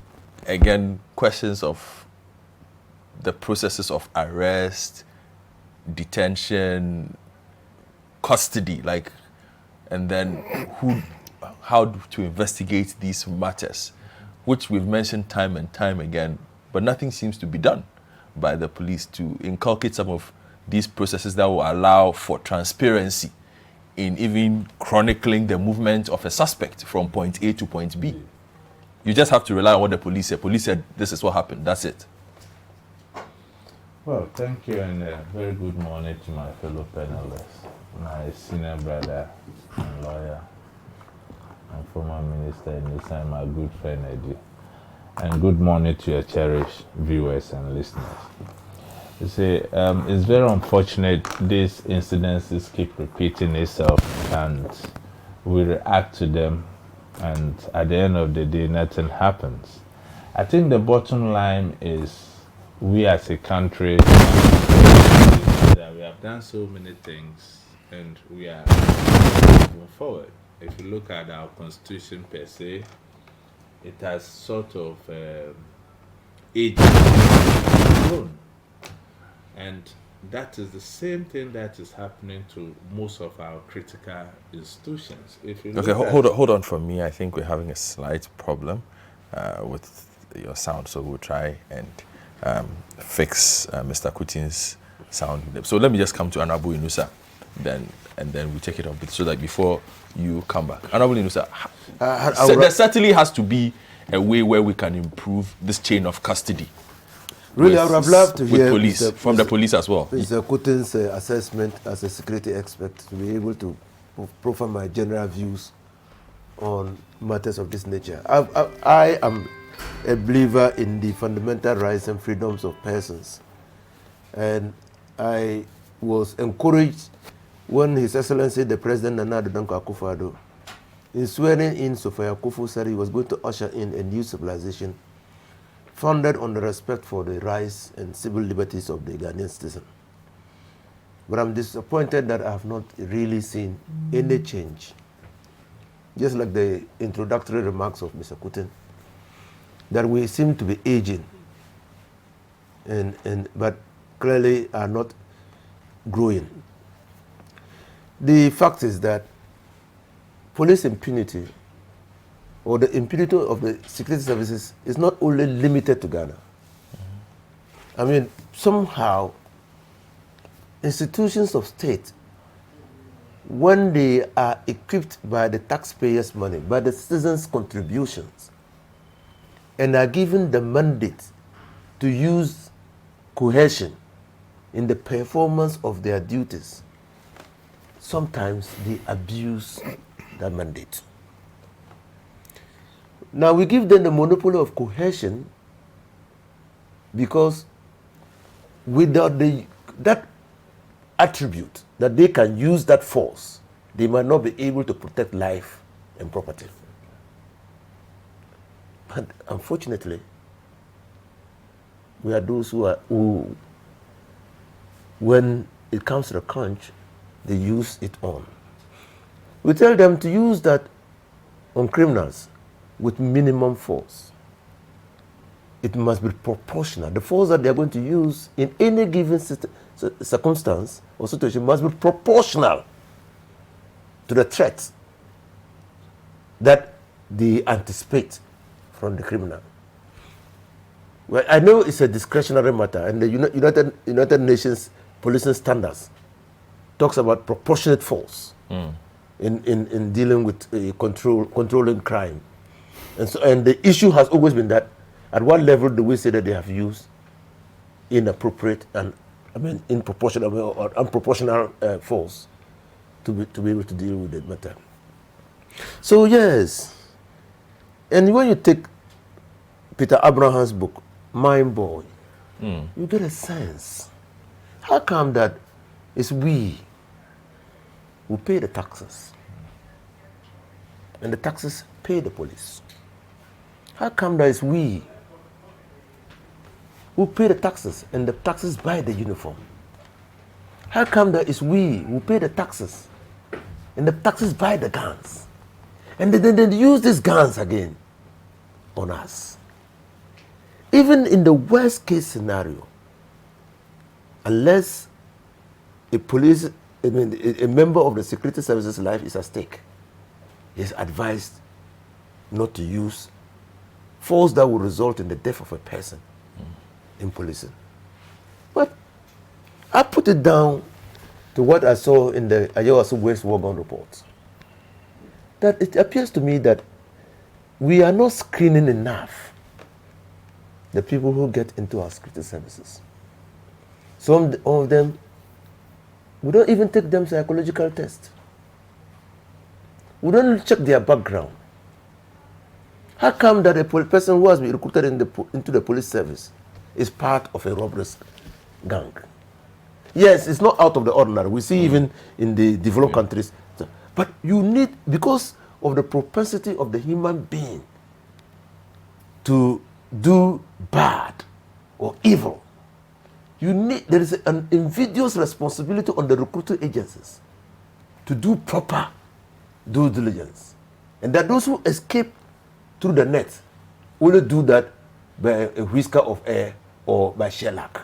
A: again, questions of the processes of arrest, detention, custody, and then how to investigate these matters, which we've mentioned time and time again, but nothing seems to be done by the police to inculcate some of these processes that will allow for transparency in even chronicling the movement of a suspect from point A to point B. You just have to rely on what the police said. Police said, this is what happened. That's it.
Q: Well, thank you, and very good morning to my fellow panelists, my senior brother and lawyer and former minister in this time, my good friend Eddie. And good morning to your cherished viewers and listeners. You see, it's very unfortunate these incidences keep repeating itself, and we react to them, and at the end of the day, nothing happens. I think the bottom line is we as a country, that we have done so many things, and we are moving forward. If you look at our constitution per se, it has sort of aged grown. And that is the same thing that is happening to most of our critical institutions. If you
A: Okay,
Q: look at
A: hold on for me. I think we're having a slight problem with your sound, so we'll try and fix Mr. Kutin's sound. So let me just come to Honorable Inusa, and then we take it up so that before you come back. Honorable Inusa, there certainly has to be a way where we can improve this chain of custody.
B: Really, I would have loved to hear
A: from the police as well.
B: Mr. Kutin's assessment as a security expert to be able to proffer my general views on matters of this nature. I am a believer in the fundamental rights and freedoms of persons, and I was encouraged when His Excellency the President Nana Addo Dankwa Akufo-Addo, in swearing in Sophia Kufu, said he was going to usher in a new civilization founded on the respect for the rights and civil liberties of the Ghanaian citizen. But I'm disappointed that I have not really seen any change. Just like the introductory remarks of Mr. Kutin, that we seem to be aging, but clearly are not growing. The fact is that police impunity, or the impunity of the security services, is not only limited to Ghana. I mean, somehow, institutions of state, when they are equipped by the taxpayers' money, by the citizens' contributions, and are given the mandate to use coercion in the performance of their duties, sometimes they abuse that mandate. Now we give them the monopoly of coercion because without that attribute that they can use that force, they might not be able to protect life and property. But unfortunately, we are those who, when it comes to the crunch, they use it on. We tell them to use that on criminals with minimum force. It must be proportional. The force that they are going to use in any given circumstance or situation must be proportional to the threat that they anticipate from the criminal. Well, I know it's a discretionary matter, and the United Nations policing standards talks about proportionate force in dealing with controlling crime. And the issue has always been that at what level do we say that they have used inappropriate and unproportional or unproportional force to be able to deal with the matter. So yes, and when you take Peter Abraham's book, Mind Boy, you get a sense. How come that it's we who pay the taxes and the taxes pay the police? How come that it's we who pay the taxes and the taxes buy the uniform? How come that it's we who pay the taxes and the taxes buy the guns? And then they use these guns again on us. Even in the worst case scenario, unless a member of the security services life is at stake, he is advised not to use force that will result in the death of a person in policing. But I put it down to what I saw in the Ayawaso West War Gun report, that it appears to me that we are not screening enough the people who get into our security services. Some of them, we don't even take them psychological test. We don't check their background. How come that a person who has been recruited into the police service is part of a robbery gang. Yes, it's not out of the ordinary. We see even in the developed countries. But you need, because of the propensity of the human being to do bad or evil, there is an invidious responsibility on the recruiting agencies to do proper due diligence. And that those who escape through the net only do that by a whisker of air or by shellac.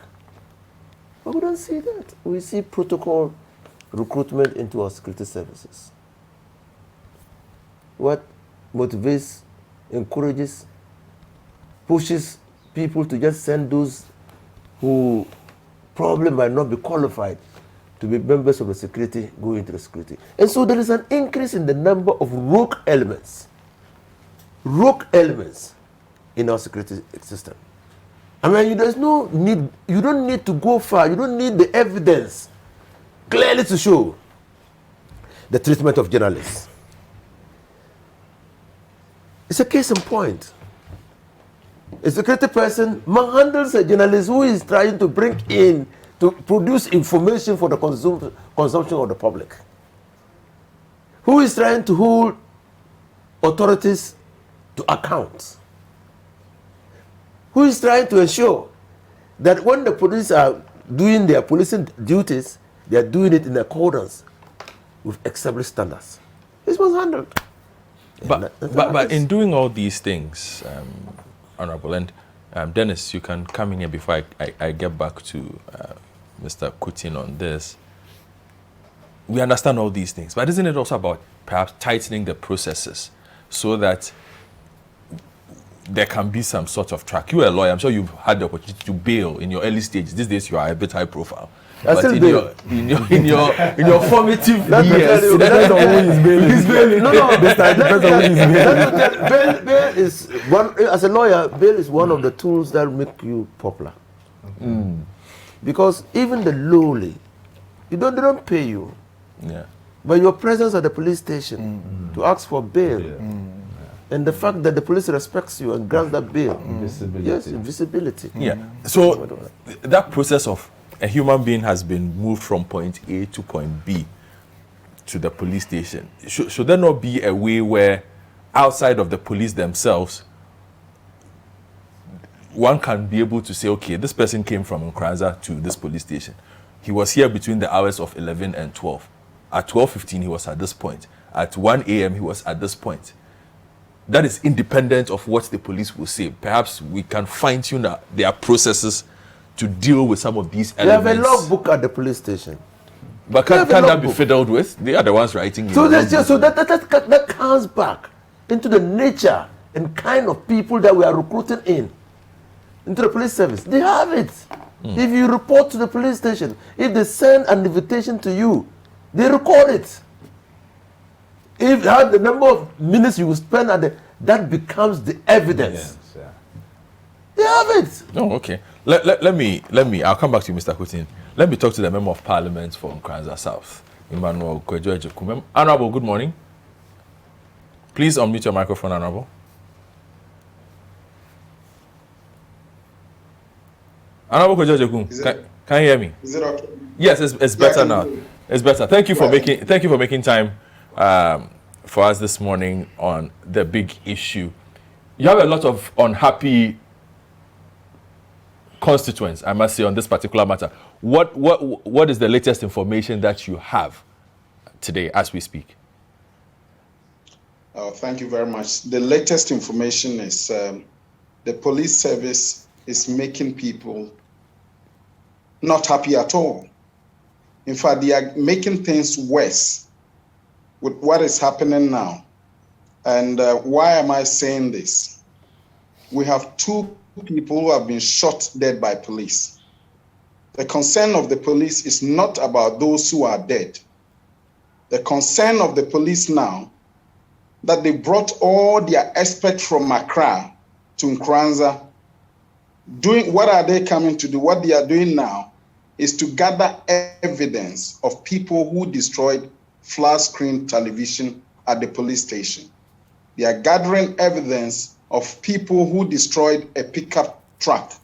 B: But we don't see that. We see protocol recruitment into our security services. What motivates, encourages, pushes people to just send those who probably might not be qualified to be members of the security, go into the security. And so there is an increase in the number of rogue elements in our security system. I mean, there's no need, you don't need to go far, you don't need the evidence clearly to show the treatment of journalists. It's a case in point. A security person manhandles a journalist who is trying to bring in, to produce information for the consumption of the public, who is trying to hold authorities to account, who is trying to ensure that when the police are doing their policing duties, they are doing it in accordance with established standards. This was handled.
A: But in doing all these things, Honorable, and Dennis, you can come in here before I get back to Mr. Kutin on this. We understand all these things, but isn't it also about perhaps tightening the processes so that there can be some sort of track? You're a lawyer, I'm sure you've had the opportunity to bail in your early stages. These days you are a bit high profile. But in your formative years,
B: it depends on who is bailing. He's bailing. Bail is one. As a lawyer, bail is one of the tools that make you popular. Because even the lowly, they don't pay you. But your presence at the police station to ask for bail, and the fact that the police respects you and grants that bail, yes, invisibility.
A: So that process of a human being has been moved from point A to point B to the police station. Should there not be a way where, outside of the police themselves, one can be able to say, okay, this person came from Nkoranza to this police station. He was here between the hours of 11 and 12. At 12:15, he was at this point. At 1 a.m., he was at this point. That is independent of what the police will say. Perhaps we can fine-tune their processes to deal with some of these elements.
B: They have a logbook at the police station.
A: But can that be fiddled with? They are the ones writing.
B: So that comes back into the nature and kind of people that we are recruiting into the police service. They have it. If you report to the police station, if they send an invitation to you, they record it. If you have the number of minutes you will spend that becomes the evidence. They have it.
A: Oh, okay. Let me. I'll come back to you, Mr. Kutin. Let me talk to the Member of Parliament for Nkoranza South, Emmanuel Kwejo. Honorable, good morning. Please unmute your microphone, Honorable. Honorable Kwejo, can you hear me?
R: Is it okay?
A: Yes, it's better now. It's better. Thank you for making time for us this morning on the big issue. You have a lot of unhappy constituents, I must say, on this particular matter. What is the latest information that you have today as we speak?
R: Thank you very much. The latest information is the police service is making people not happy at all. In fact, they are making things worse with what is happening now. And why am I saying this? We have 2 people who have been shot dead by police. The concern of the police is not about those who are dead. The concern of the police now, that they brought all their experts from Accra to Nkoranza. What are they coming to do? What they are doing now is to gather evidence of people who destroyed flat screen television at the police station. They are gathering evidence of people who destroyed a pickup truck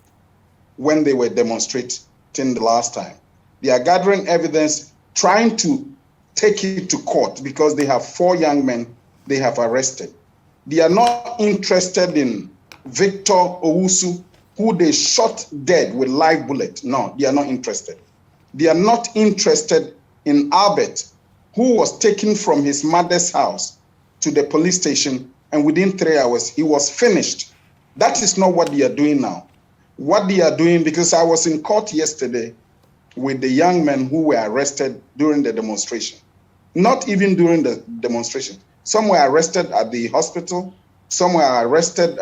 R: when they were demonstrating. the last time. They are gathering evidence, trying to take it to court because they have 4 young men they have arrested. They are not interested in Victor Owoo, who they shot dead with live bullet. No, they are not interested. They are not interested in Albert, who was taken from his mother's house to the police station, and within 3 hours, he was finished. That is not what they are doing now. What they are doing, because I was in court yesterday with the young men who were arrested during the demonstration. Not even during the demonstration. Some were arrested at the hospital. Some were arrested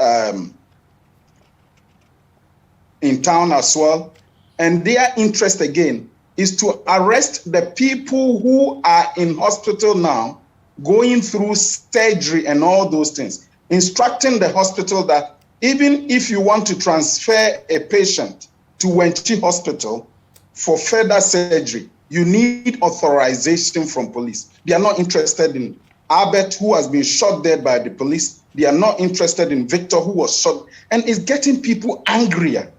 R: in town as well. And their interest again is to arrest the people who are in hospital now, going through surgery and all those things. Instructing the hospital that even if you want to transfer a patient to Wenchi Hospital for further surgery, you need authorization from police. They are not interested in Albert, who has been shot dead by the police. They are not interested in Victor, who was shot. And it's getting people angrier.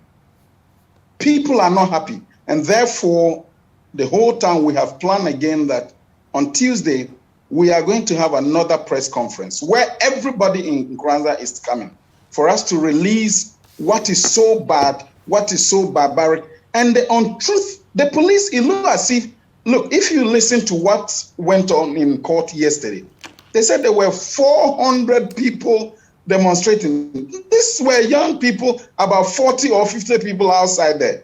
R: People are not happy. And therefore, the whole time we have planned again that on Tuesday, we are going to have another press conference where everybody in Nkoranza is coming for us to release what is so bad, what is so barbaric, and the untruth. The police, it looks as if, look, if you listen to what went on in court yesterday, they said there were 400 people demonstrating. These were young people, about 40 or 50 people outside there.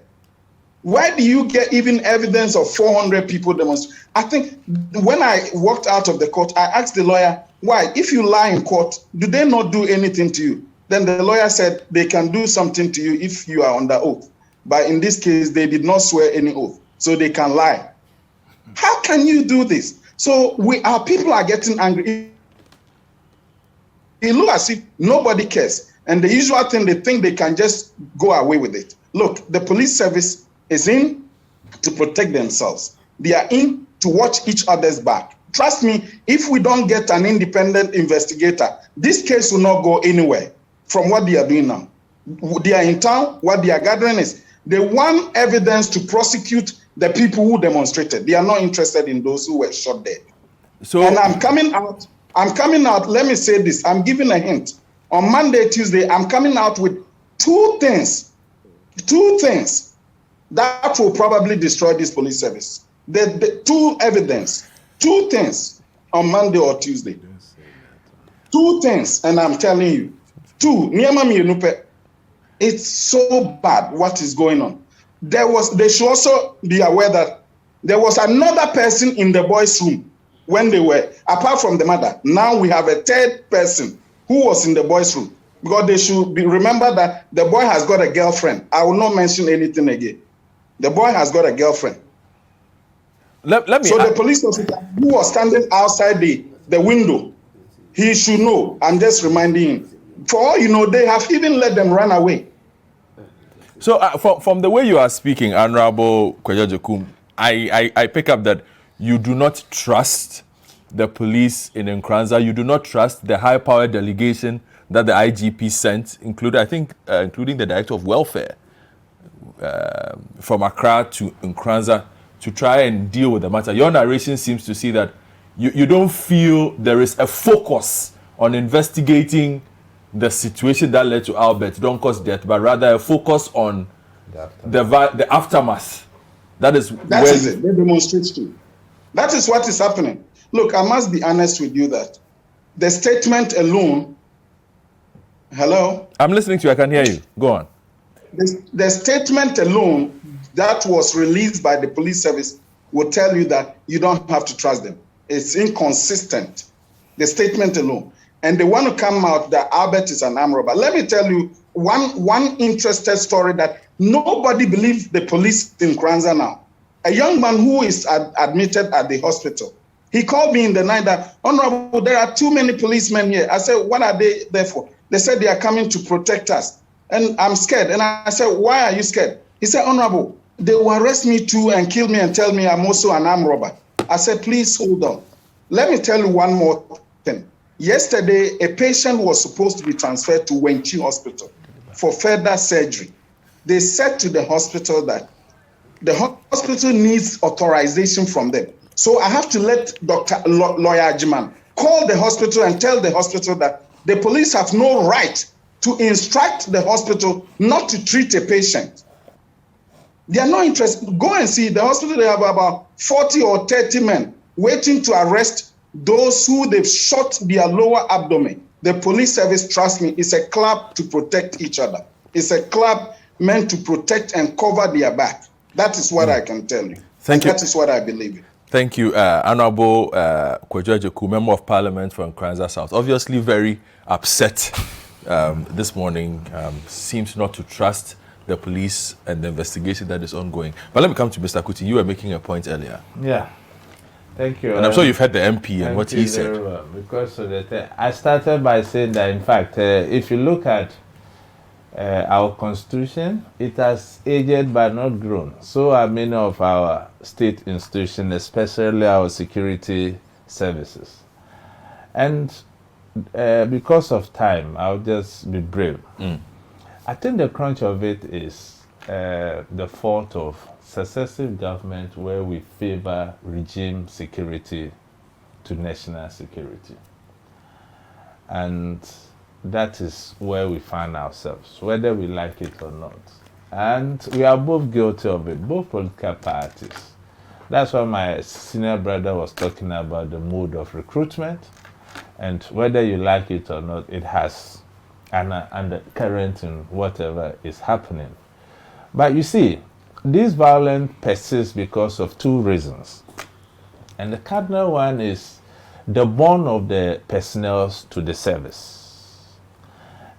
R: Why do you get even evidence of 400 people demonstrating? I think when I walked out of the court, I asked the lawyer, why? If you lie in court, do they not do anything to you? Then the lawyer said they can do something to you if you are under oath. But in this case, they did not swear any oath, so they can lie. How can you do this? So our people are getting angry. It looks as if nobody cares. And the usual thing, they think they can just go away with it. Look, the police service is in to protect themselves. They are in to watch each other's back. Trust me, if we don't get an independent investigator, this case will not go anywhere from what they are doing now. They are in town. What they are gathering is they want evidence to prosecute the people who demonstrated. They are not interested in those who were shot dead. So, and I'm coming out. Let me say this. I'm giving a hint. On Monday, Tuesday, I'm coming out with 2 things. 2 things that will probably destroy this police service. The 2 evidence. 2 things on Monday or Tuesday. 2 things, and I'm telling you. 2. It's so bad what is going on. They should also be aware that there was another person in the boys' room when they were, apart from the mother. Now we have a 3rd person who was in the boys' room, because they should remember that the boy has got a girlfriend. I will not mention anything again. The boy has got a girlfriend.
A: Let me.
R: So the police officer who was standing outside the window, he should know. I'm just reminding him. For all you know, they have even let them run away.
A: So from the way you are speaking, Honorable Kwejojokum, I pick up that you do not trust the police in Nkoranza. You do not trust the high-powered delegation that the IGP sent, including the Director of Welfare from Accra to Nkoranza to try and deal with the matter. Your narration seems to see that you don't feel there is a focus on investigating the situation that led to Albert Donkor's death, but rather a focus on the aftermath. That is it.
R: They demonstrate too. That is what is happening. Look, I must be honest with you that the statement alone. Hello?
A: I'm listening to you. I can hear you. Go on.
R: The statement alone that was released by the police service will tell you that you don't have to trust them. It's inconsistent. The statement alone. And they want to come out that Albert is an armed robber. Let me tell you one interesting story that nobody believes the police in Nkoranza now. A young man who is admitted at the hospital. He called me in the night that, Honorable, there are too many policemen here. I said, what are they there for? They said they are coming to protect us. And I'm scared. And I said, why are you scared? He said, Honorable, they will arrest me too and kill me and tell me I'm also an armed robber. I said, please hold on. Let me tell you one more thing. Yesterday, a patient was supposed to be transferred to Wenchi Hospital for further surgery. They said to the hospital that the hospital needs authorization from them. So I have to let Lawyer Ajiman call the hospital and tell the hospital that the police have no right to instruct the hospital not to treat a patient. They are not interested. Go and see the hospital. They have about 40 or 30 men waiting to arrest those who they've shot their lower abdomen. The police service, trust me, is a club to protect each other. It's a club meant to protect and cover their back. That is what I can tell you.
A: Thank you.
R: That is what I believe in.
A: Thank you, Honorable Kwadwo Ajeku, Member of Parliament from Nkoranza South. Obviously very upset this morning, seems not to trust the police and the investigation that is ongoing. But let me come to Mr. Kuti. You were making a point earlier.
Q: Yeah. Thank you.
A: And I'm sure you've heard the MP and what he said.
Q: Well, because of I started by saying that, in fact, if you look at our constitution, it has aged but not grown. So are many of our state institutions, especially our security services. And because of time, I'll just be brief. I think the crunch of it is the fault of successive government where we favor regime security to national security. And that is where we find ourselves, whether we like it or not. And we are both guilty of it, both political parties. That's why my senior brother was talking about the mode of recruitment. And whether you like it or not, it has an undercurrent in whatever is happening. But you see, this violence persists because of two reasons. And the cardinal one is the bond of the personnel to the service.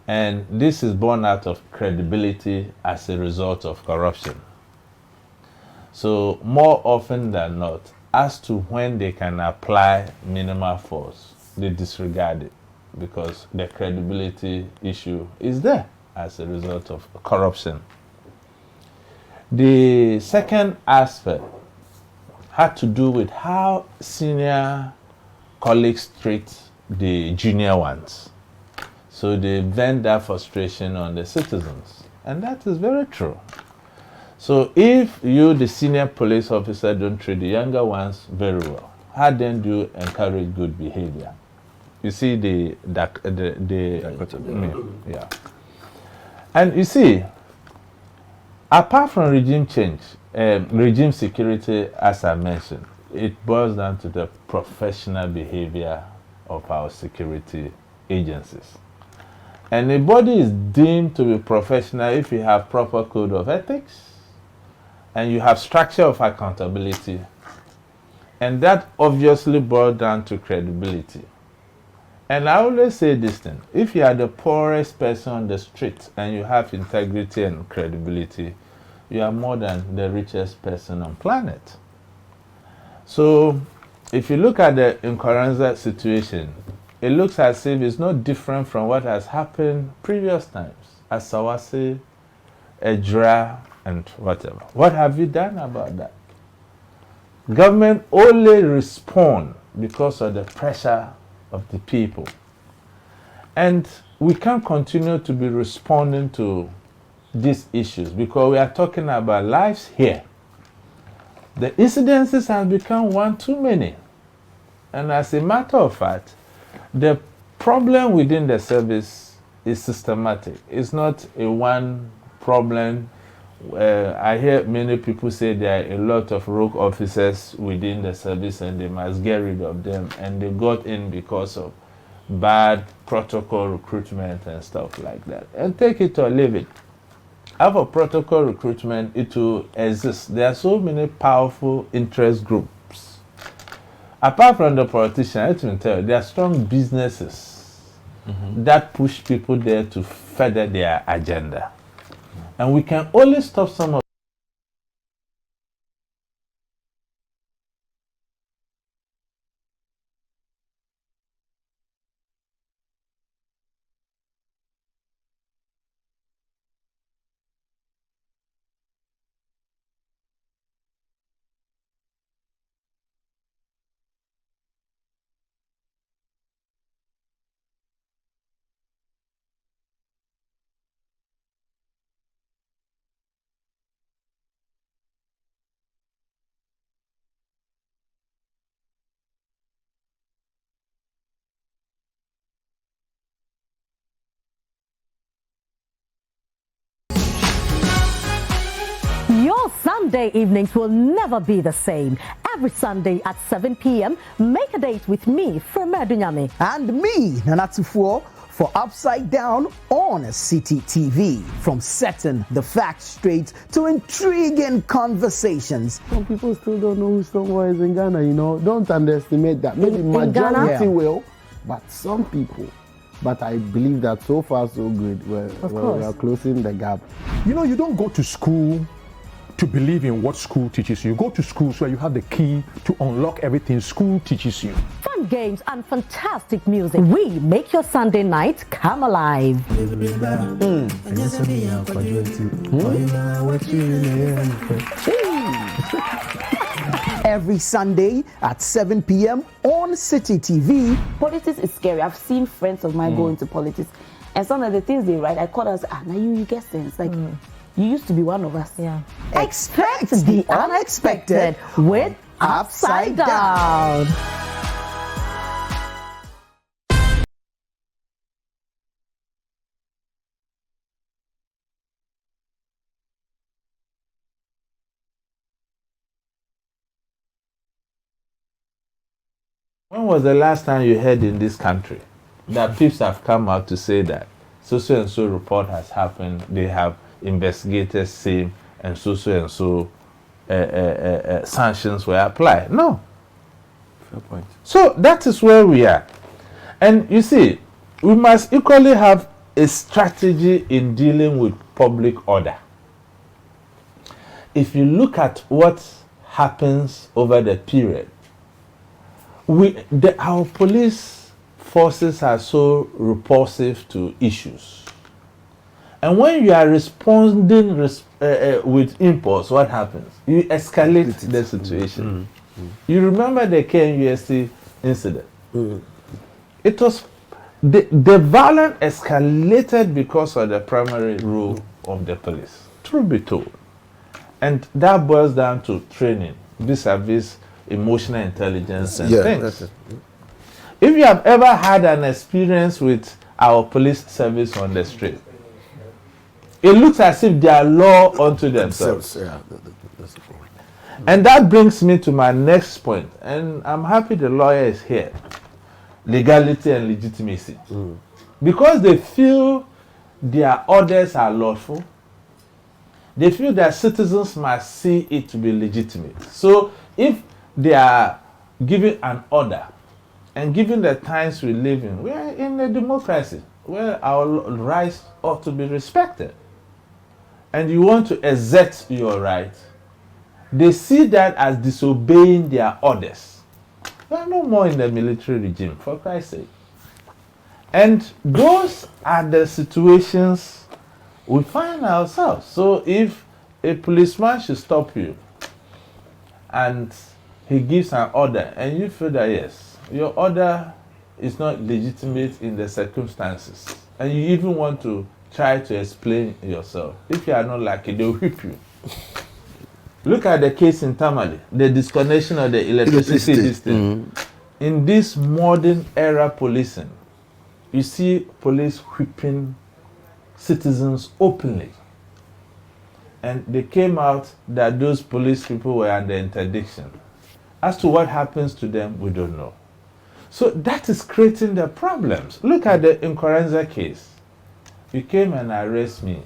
Q: And this is born out of credibility as a result of corruption. So more often than not, as to when they can apply minimal force, they disregard it because the credibility issue is there as a result of corruption. The second aspect had to do with how senior colleagues treat the junior ones. So they vent that frustration on the citizens. And that is very true. So if you, the senior police officer, don't treat the younger ones very well, how then do you encourage good behavior? You see yeah. And you see, apart from regime change, regime security, as I mentioned, it boils down to the professional behavior of our security agencies. And a body is deemed to be professional if you have proper code of ethics and you have structure of accountability. And that obviously boils down to credibility. And I always say this thing, if you are the poorest person on the street and you have integrity and credibility, you are more than the richest person on planet. So if you look at the Nkoranza situation, it looks as if it's not different from what has happened previous times, Asawase, Ejra, and whatever. What have you done about that? Government only respond because of the pressure of the people. And we can't continue to be responding to these issues because we are talking about lives here. The incidences have become one too many. And as a matter of fact, the problem within the service is systematic. It's not a one problem. I hear many people say there are a lot of rogue officers within the service and they must get rid of them. And they got in because of bad protocol recruitment and stuff like that. And take it or leave it. Have a protocol recruitment, it will exist. There are so many powerful interest groups. Apart from the politician, I can tell you, there are strong businesses that push people there to further their agenda. And we can only stop some of
S: Your Sunday evenings will never be the same. Every Sunday at 7 p.m., make a date with me, Frema Dunyame.
I: And me, Nanatufuo, for Upside Down on City TV. From setting the facts straight to intriguing conversations.
B: Some people still don't know who Stonewall is in Ghana, you know. Don't underestimate that. Maybe majority will, but some people. But I believe that so far so good. We are closing the gap.
T: You know, you don't go to school to believe in what school teaches you. You go to schools where you have the key to unlock everything school teaches you.
S: Fun games and fantastic music. We make your Sunday night come alive.
I: Every Sunday at 7 p.m. on City TV.
U: Politics is scary. I've seen friends of mine go into politics, and some of the things they write, I call us, now you get sense. Like, you used to be one of us.
S: Yeah.
I: Expect the unexpected with Upside Down.
Q: When was the last time you heard in this country that PIPs have come out to say that so and so report has happened, they have investigators same, and so sanctions were applied? No.
B: Fair point.
Q: So that is where we are. And you see, we must equally have a strategy in dealing with public order. If you look at what happens over the period, our police forces are so repulsive to issues. And when you are responding with impulse, what happens? You escalate the situation. You remember the KNUST incident? It was the violence escalated because of the primary role of the police. Truth be told. And that boils down to training, vis-a-vis emotional intelligence and things.
B: That's it.
Q: If you have ever had an experience with our police service on the street, it looks as if they are law unto themselves.
B: Yeah, that's the problem.
Q: And that brings me to my next point, and I'm happy the lawyer is here. Legality and legitimacy. Because they feel their orders are lawful, they feel that citizens must see it to be legitimate. So if they are giving an order, and given the times we live in, we are in a democracy where our rights ought to be respected. And you want to exert your right, they see that as disobeying their orders. We are no more in the military regime, for Christ's sake. And those are the situations we find ourselves. So if a policeman should stop you and he gives an order and you feel that yes, your order is not legitimate in the circumstances, and you even want to try to explain yourself, if you are not lucky, they'll whip you. Look at the case in Tamale, the disconnection of the electricity system. In this modern era policing, you see police whipping citizens openly. And they came out that those police people were under interdiction. As to what happens to them, we don't know. So that is creating the problems. Look at the Nkoranza case. You came and arrest me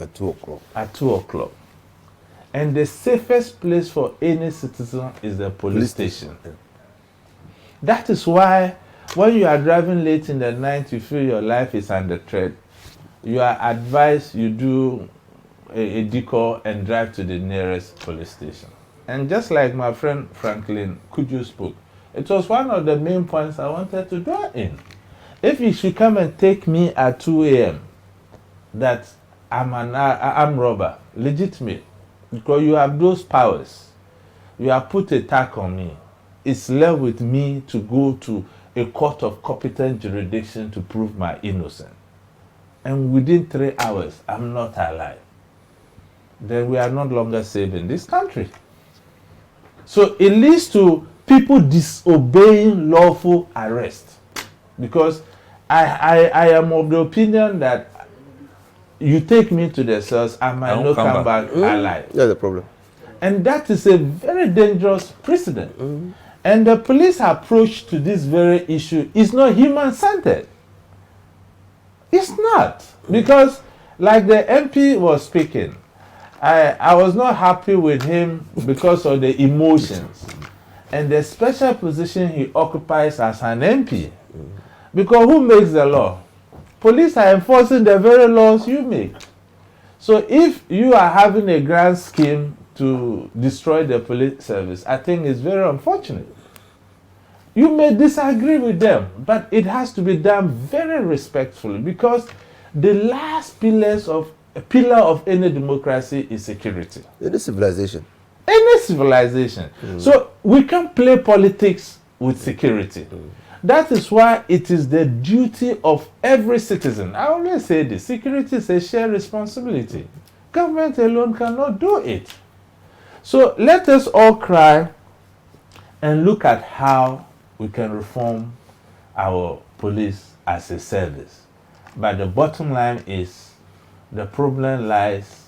B: at 2 o'clock.
Q: At 2 o'clock. And the safest place for any citizen is the police station.
B: Yeah.
Q: That is why when you are driving late in the night, you feel your life is under threat. You are advised you do a decoy and drive to the nearest police station. And just like my friend Franklin Kuju spoke, it was one of the main points I wanted to draw in. If you should come and take me at 2 a.m., that I'm an armed robber, legitimate, because you have those powers. You have put a tag on me. It's left with me to go to a court of competent jurisdiction to prove my innocence. And within 3 hours, I'm not alive. Then we are no longer safe in this country. So it leads to people disobeying lawful arrest. Because I am of the opinion that you take me to the cells, I might not come back alive.
B: That's the problem.
Q: And that is a very dangerous precedent. And the police approach to this very issue is not human-centered. It's not. Because, like the MP was speaking, I was not happy with him because of the emotions and the special position he occupies as an MP. Because who makes the law? Police are enforcing the very laws you make. So if you are having a grand scheme to destroy the police service, I think it's very unfortunate. You may disagree with them, but it has to be done very respectfully, because the last pillar of any democracy is security.
B: Any civilization.
Q: Any civilization. So we can't play politics with security. That is why it is the duty of every citizen. I always say this: security is a shared responsibility. Government alone cannot do it. So let us all cry and look at how we can reform our police as a service. But the bottom line is, the problem lies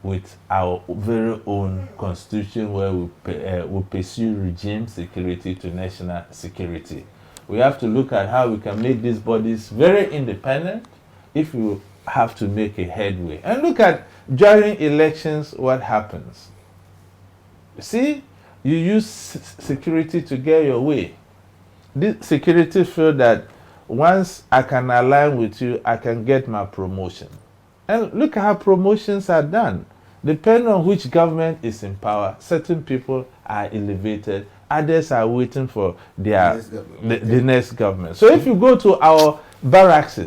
Q: with our very own constitution, where we pursue regime security to national security. We have to look at how we can make these bodies very independent if we have to make a headway. And look at, during elections, what happens. See, you use security to get your way. This security feel that once I can align with you, I can get my promotion. And look at how promotions are done. Depending on which government is in power, certain people are elevated, others are waiting for their the next government. So if you go to our barracks,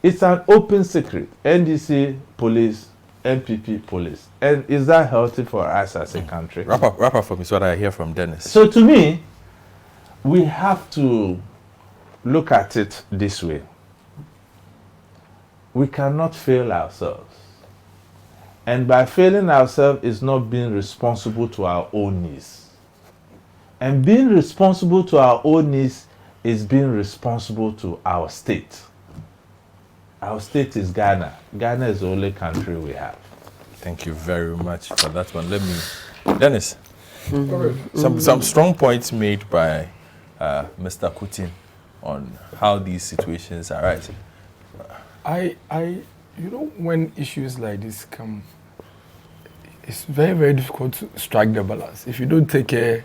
Q: it's an open secret. NDC police, MPP police. And is that healthy for us as a country?
A: Wrap up for me so that I hear from Dennis.
Q: So to me, we have to look at it this way. We cannot fail ourselves. And by failing ourselves is not being responsible to our own needs. And being responsible to our own needs is being responsible to our state. Our state is Ghana. Ghana is the only country we have.
A: Thank you very much for that one. Let me, Dennis, some strong points made by Mr. Kutin on how these situations arise.
C: You know, when issues like this come, it's very, very difficult to strike the balance. If you don't take care,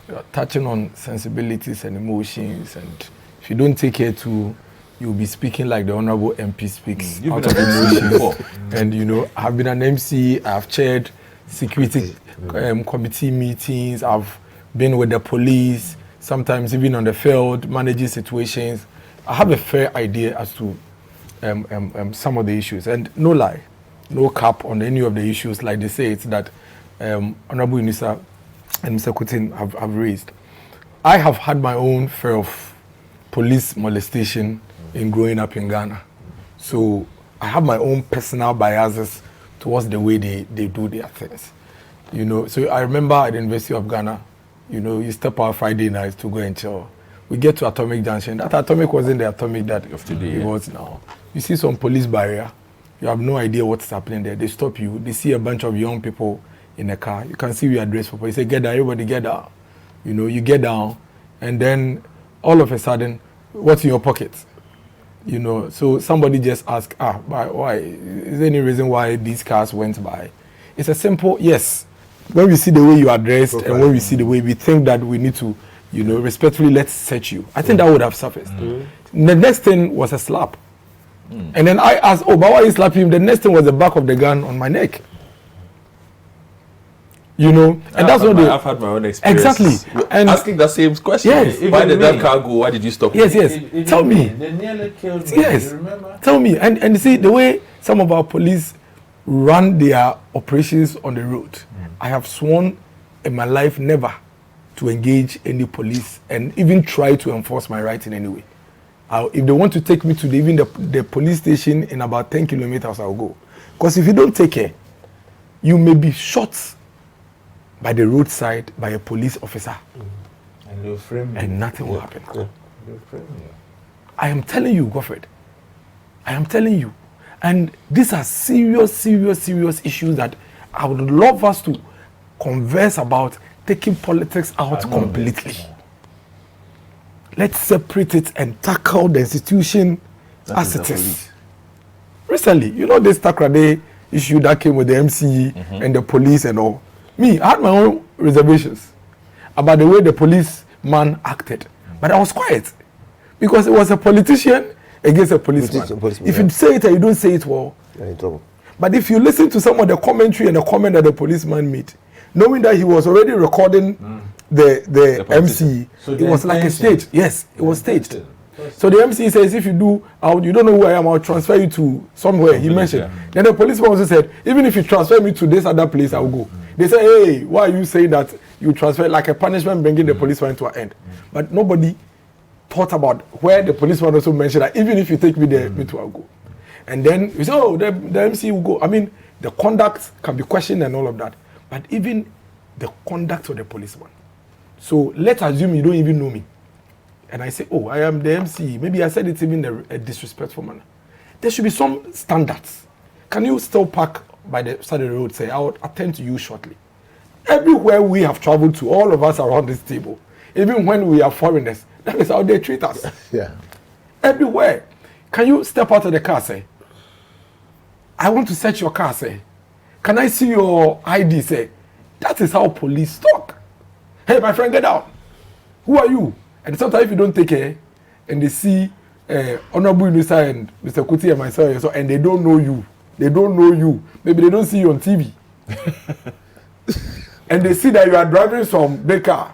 C: you're touching on sensibilities and emotions, and if you don't take care to, you'll be speaking like the Honorable MP speaks, out of emotions. And you know, I've been an MC, I've chaired security committee meetings, I've been with the police, sometimes even on the field, managing situations. I have a fair idea as to some of the issues, and no lie, no cap on any of the issues, like they say, it's that Honorable Unisa and Mr. Kutin have raised. I have had my own fear of police molestation in growing up in Ghana. So I have my own personal biases towards the way they do their things. You know, so I remember at the University of Ghana, you know, you step out Friday nights to go and chill. We get to Atomic Junction. That Atomic wasn't the Atomic that of today. It was now. You see some police barrier. You have no idea what's happening there. They stop you. They see a bunch of young people in a car. You can see we are dressed for police. They say, get down, everybody get down. You know, you get down, and then all of a sudden, what's in your pocket? You know, so somebody just asked, why? Is there any reason why these cars went by? It's a simple yes. When we see the way you are dressed, and when we see the way we think that we need to, you know, respectfully, let's search you. I think that would have surfaced. The next thing was a slap. And then I asked, but why are you slapping him? The next thing was the back of the gun on my neck. You know, and that's what
A: I've had my own experience.
C: Exactly.
A: And asking the same question.
C: Yes.
A: Why did that car go? Why did you stop?
C: Yes. Tell me.
Q: They nearly killed me.
C: Yes.
Q: You remember?
C: Tell me. And you see, the way some of our police run their operations on the road, I have sworn in my life never to engage any police and even try to enforce my rights in any way. If they want to take me to the police station in about 10 kilometers, I'll go. Because if you don't take care, you may be shot by the roadside by a police officer.
Q: And they'll frame you.
C: And nothing will happen.
Q: They'll frame you.
C: I am telling you, Godfred. I am telling you. And these are serious issues that I would love us to converse about, taking politics out completely. Let's separate it and tackle the institution as it is. Recently, you know this Takrade issue that came with the MCE and the police and all. Me, I had my own reservations about the way the policeman acted. But I was quiet. Because it was a politician against a policeman. If you say it and you don't say it well, you're in trouble. But if you listen to some of the commentary and the comment that the policeman made, knowing that he was already recording the MC, so it was like a stage. Yes, it was staged. So the MC says, if you you don't know who I am, I'll transfer you to somewhere. He mentioned. Then the policeman also said, even if you transfer me to this other place, I'll go. They say, hey, why are you saying that you transfer, like a punishment bringing the policeman to an end? But nobody thought about where the policeman also mentioned that even if you take me there, me too, I'll go. And then you say, oh, the MC will go. I mean, the conduct can be questioned and all of that. But even the conduct of the policeman. So let's assume you don't even know me. And I say, oh, I am the MC. Maybe I said it even in a disrespectful manner. There should be some standards. Can you still park by the side of the road, say, I'll attend to you shortly. Everywhere we have traveled to, all of us around this table, even when we are foreigners, that is how they treat us.
B: Yeah.
C: Everywhere. Can you step out of the car, say, I want to search your car, say, can I see your ID, say, that is how police talk. Hey, my friend, get out. Who are you? And sometimes if you don't take care, and they see Honorable Inusa and Mr. Kuti and myself, and they don't know you. They don't know you. Maybe they don't see you on TV. And they see that you are driving some big car.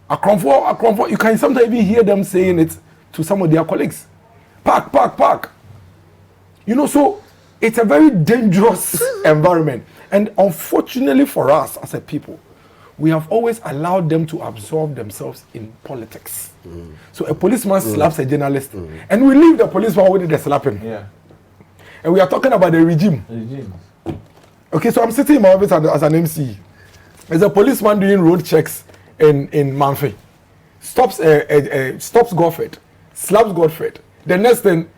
C: Akromfo, you can sometimes even hear them saying it to some of their colleagues. Park. You know, so it's a very dangerous environment. And unfortunately for us as a people, we have always allowed them to absorb themselves in politics. So a policeman slaps a journalist, and we leave the policeman with the slapping. Yeah. And we are talking about the regime. Okay, so I'm sitting in my office as an MC. There's a policeman doing road checks in Manfi. Stops Godfred, slaps Godfred. The next thing,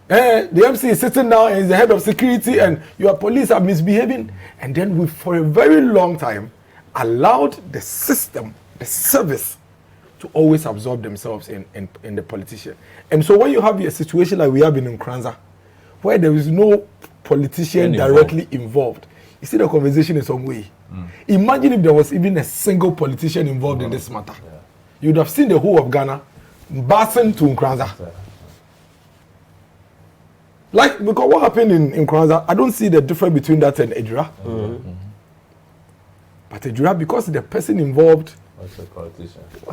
C: the MC is sitting down and is the head of security, and your police are misbehaving. And then we, for a very long time, allowed the system, the service, to always absorb themselves in the politician. And so when you have a situation like we have in Nkoranza, where there is no politician directly involved, you see the conversation is some way. Imagine if there was even a single politician involved in this matter. You'd have seen the whole of Ghana passing to Nkoranza. Like, because what happened in Nkoranza, I don't see the difference between that and Edura. But Edura, because the person involved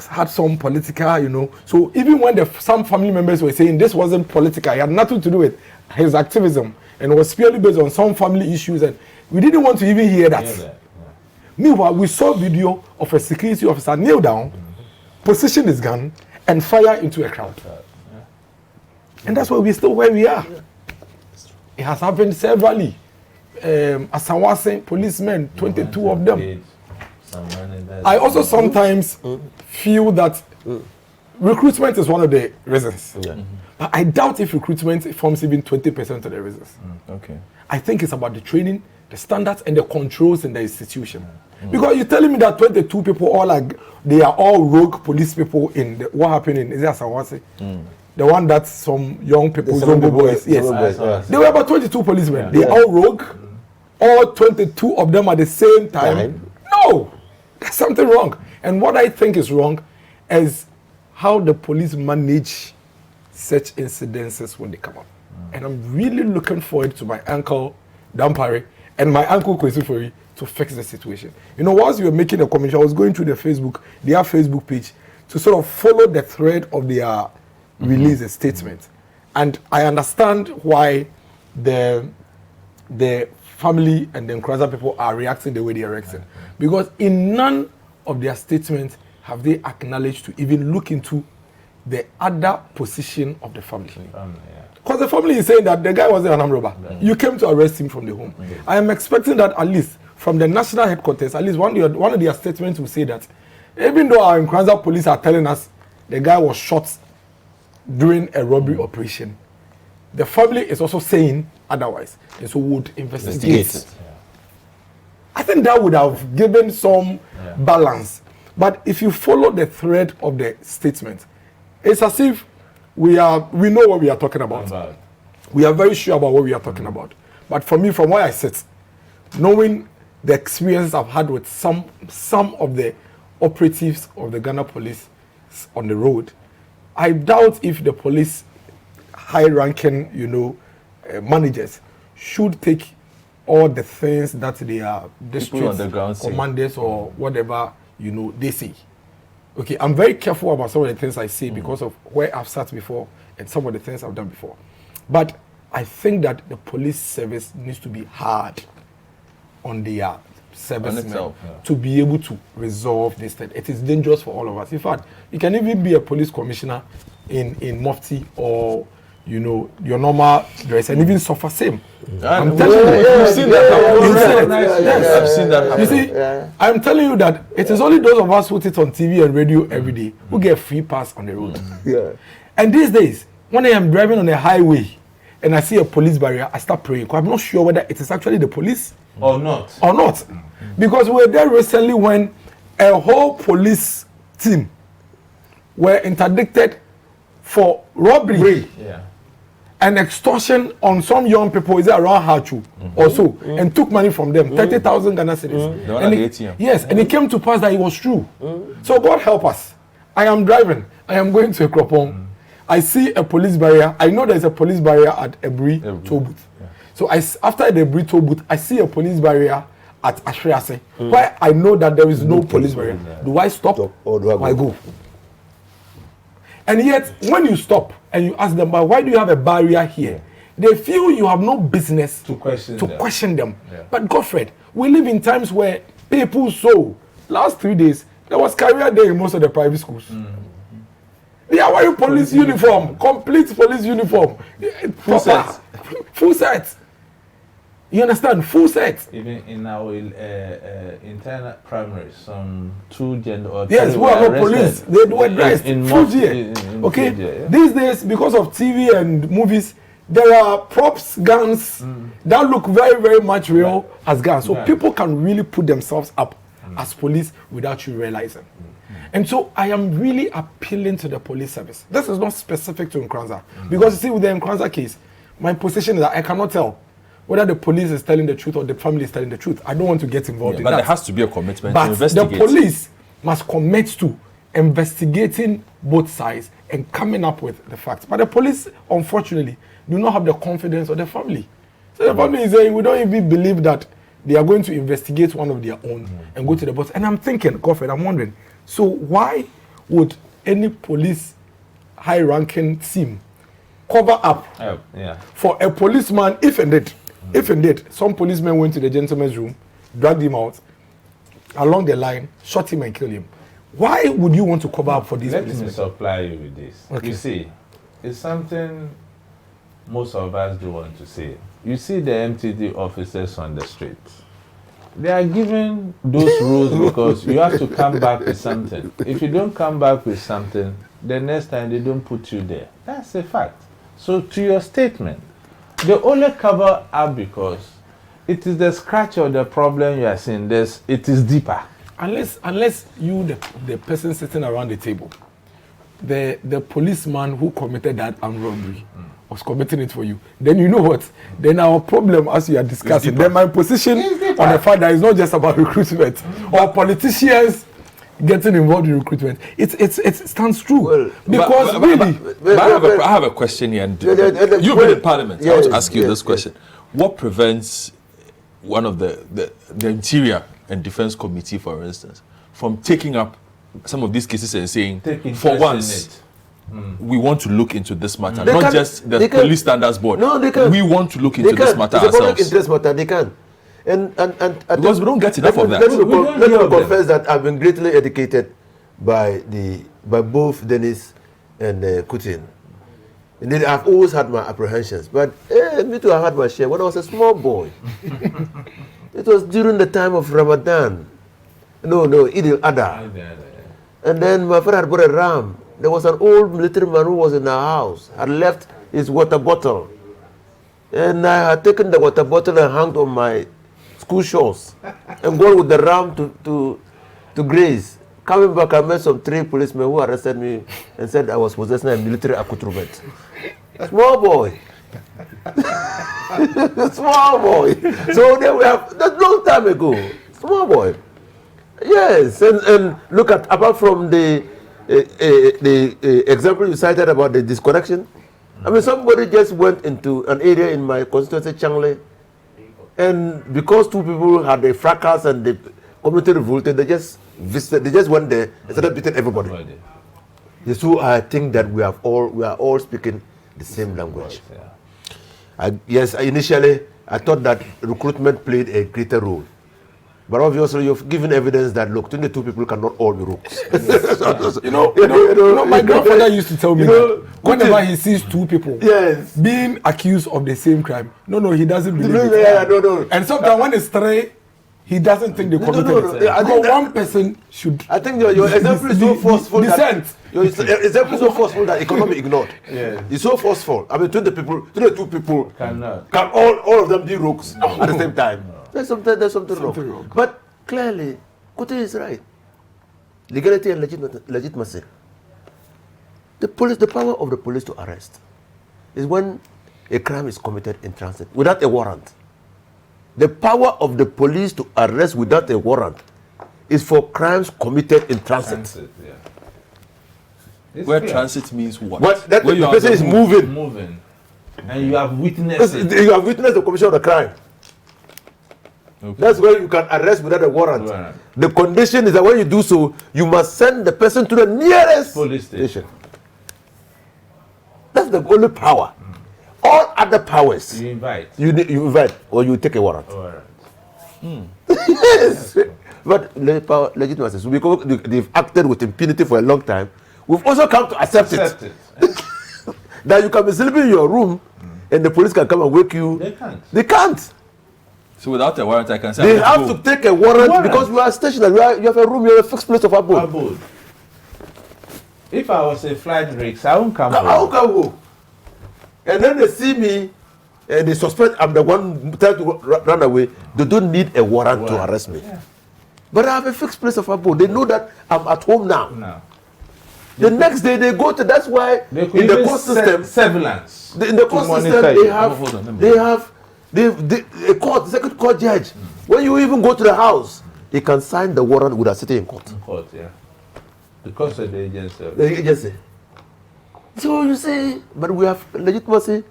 C: had some political, you know. So even when some family members were saying this wasn't political, it had nothing to do with his activism, and it was purely based on some family issues, and we didn't want to even hear that. Meanwhile, we saw video of a security officer kneel down, position his gun, and fire into a crowd. And that's why we're still where we are. It has happened severally. Asawase policemen, 22 of them. I also sometimes feel that recruitment is one of the reasons. But I doubt if recruitment forms even 20% of the reasons.
A: Okay.
C: I think it's about the training, the standards, and the controls in the institution. Because you're telling me that 22 people, they are all rogue police people in what happened in Asawase? The one that some young people, Zongo boys, yes. They were about 22 policemen. They all rogue. All 22 of them at the same time. No, there's something wrong. And what I think is wrong is how the police manage such incidences when they come up. And I'm really looking forward to my uncle Dampare and my uncle Kwesifori to fix the situation. You know, whilst you were making a comment, I was going through their Facebook page to sort of follow the thread of their release statement. And I understand why the family and the Nkoranza people are reacting the way they are reacting. Because in none of their statements have they acknowledged to even look into the other position of the family. Because the family is saying that the guy wasn't an armed robber. You came to arrest him from the home. I am expecting that at least from the national headquarters, at least one of their statements will say that even though our Nkoranza police are telling us the guy was shot during a robbery operation, the family is also saying otherwise, and so would investigate. I think that would have given some balance. But if you follow the thread of the statement, it's as if we know what we are talking about. We are very sure about what we are talking about. But for me, from where I sit, knowing the experiences I've had with some of the operatives of the Ghana police on the road, I doubt if the police high-ranking, managers should take all the things that they are district commanders or whatever, they say. Okay, I'm very careful about some of the things I say because of where I've sat before and some of the things I've done before. But I think that the police service needs to be hard on their servicemen to be able to resolve this thing. It is dangerous for all of us. In fact, you can even be a police commissioner in Mufti or your normal dress and even suffer same. I'm telling you, I've seen that happen. You see, I'm telling you that it is only those of us who sit on TV and radio every day who get free pass on the road. And these days, when I am driving on a highway and I see a police barrier, I start praying. I'm not sure whether it is actually the police
Q: or not.
C: Because we were there recently when a whole police team were interdicted for robbery and extortion on some young people around Hachu also, and took money from them, 30,000 Ghana cedis. Yes, and it came to pass that it was true. So God help us. I am driving. I am going to Ekropong. I see a police barrier. I know there's a police barrier at Ebri toll booth. So after the Ebri toll booth, I see a police barrier at Ashriase, where I know that there is no police barrier. Do I stop or do I go? And yet, when you stop and you ask them, but why do you have a barrier here? They feel you have no business to question them. But Godfred, we live in times where people last 3 days, there was career day in most of the private schools. They are wearing police uniform, complete police uniform. Full set. You understand? Full set.
Q: Even in our internal primaries, some 2 gender or
C: yes, who are not police. They were dressed full gear. Okay? These days, because of TV and movies, there are props, guns that look very, very much real as guns. So people can really put themselves up as police without you realizing. And so I am really appealing to the police service. This is not specific to Nkoranza. Because you see, with the Nkoranza case, my position is that I cannot tell whether the police is telling the truth or the family is telling the truth. I don't want to get involved in that.
A: But there has to be a commitment
C: to
A: investigate.
C: The police must commit to investigating both sides and coming up with the facts. But the police, unfortunately, do not have the confidence of the family. So the family is saying, we don't even believe that they are going to investigate one of their own and go to the boss. And I'm thinking, Godfred, I'm wondering, so why would any police high-ranking team cover up for a policeman if indeed some policemen went to the gentleman's room, dragged him out along the line, shot him and killed him? Why would you want to cover up for these policemen?
Q: Let me supply you with this. You see, it's something most of us do want to say. You see the MTD officers on the streets. They are given those rules because you have to come back with something. If you don't come back with something, the next time they don't put you there. That's a fact. So to your statement, they only cover up because it is the scratch of the problem you are seeing. It is deeper.
C: Unless you, the person sitting around the table, the policeman who committed that armed robbery was committing it for you, then you know what? Then our problem, as you are discussing, then my position on the fact that it's not just about recruitment or politicians getting involved in recruitment. It stands true. Because
A: I have a question here. And you've been in Parliament. I want to ask you this question. What prevents one of the Interior and Defense Committee, for instance, from taking up some of these cases and saying, for once, we want to look into this matter, not just the Police Standards Board. No, they can. We want to look into this matter ourselves.
B: It's a interest matter. They can. And
A: because we don't get enough of that.
B: Let me confess that I've been greatly educated by both Dennis and Kutin. Indeed, I've always had my apprehensions, but me too, I had my share when I was a small boy. It was during the time of Ramadan. No, Eid al-Adha. And then my father had brought a ram. There was an old military man who was in the house, had left his water bottle And I had taken the water bottle and hung on my school shorts and gone with the ram to graze. Coming back, I met some 3 policemen who arrested me and said I was possessing a military accoutrement. Small boy. Small boy. So there we have, that's a long time ago. Small boy. Yes, and look at, apart from the example you cited about the disconnection, I mean, somebody just went into an area in my constituency, Changle, and because 2 people had a fracas and the community revolted, they just visited, they just went there and started beating everybody. So I think that we are all speaking the same language. Yes, initially I thought that recruitment played a greater role. But obviously, you've given evidence that, look, 22 people cannot all be rooks.
C: My grandfather used to tell me that whenever he sees 2 people being accused of the same crime, he doesn't believe it. And sometimes when it's 3, he doesn't think they committed it. I think one person should.
B: I think your example is so forceful. Your example is so forceful that economy ignored. It's so forceful. I mean, 22 people can all of them be rooks at the same time. There's something wrong. But clearly, Kote is right. Legality and legitimacy. The power of the police to arrest is when a crime is committed in transit without a warrant. The power of the police to arrest without a warrant is for crimes committed in transit.
A: Where transit means what?
B: The person is moving.
Q: And you have witnessed it.
B: You have witnessed the commission of the crime. Okay. That's where you can arrest without a warrant. The condition is that when you do so, you must send the person to the nearest
Q: police station.
B: That's the only power. All other powers,
Q: you invite.
B: You invite or you take a warrant. Yes. But legitimacy. So because they've acted with impunity for a long time, we've also come to accept it. That you can be sleeping in your room and the police can come and wake you. They can't.
A: So without a warrant, I can say
B: they have to take a warrant because you are stationary. You have a room, you have a fixed place of abode.
Q: If I was a flight risk, I won't come home.
B: I won't come home. And then they see me and they suspect I'm the one trying to run away. They don't need a warrant to arrest me. But I have a fixed place of abode. They know that I'm at home now. The next day they go to, that's why in the court system,
Q: surveillance.
B: In the court system, they have a court, second court judge. When you even go to the house, he can sign the warrant without sitting in court.
Q: Because of the agency.
B: The agency. So you say, but we have legitimacy,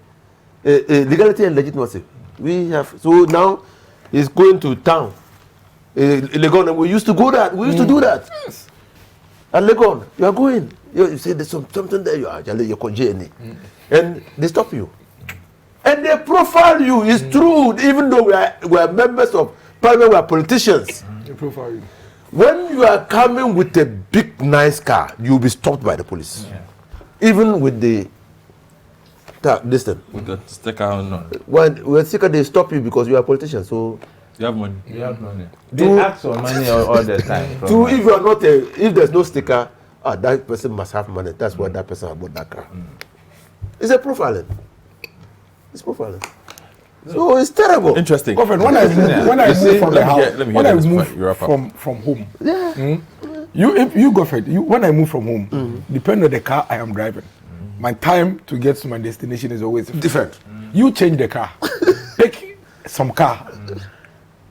B: legality and legitimacy. We have. So now he's going to town. Legon, we used to go that. We used to do that. Yes. At Legon, you are going. You say there's something there. You are and they stop you. And they profile you. It's true. Even though we are members of parliament, we are politicians.
C: They profile you.
B: When you are coming with a big, nice car, you'll be stopped by the police. Even with the distance.
A: With the sticker on.
B: When sticker, they stop you because you are a politician. So
A: you have money.
Q: You have money. They ask for money all the time.
B: If you are not if there's no sticker, that person must have money. That's why that person bought that car. It's a profiling. It's profiling. So it's terrible.
A: Interesting.
C: When I move from the house, when I move from home, when I move from home, depending on the car I am driving, my time to get to my destination is always different. You change the car, pick some car,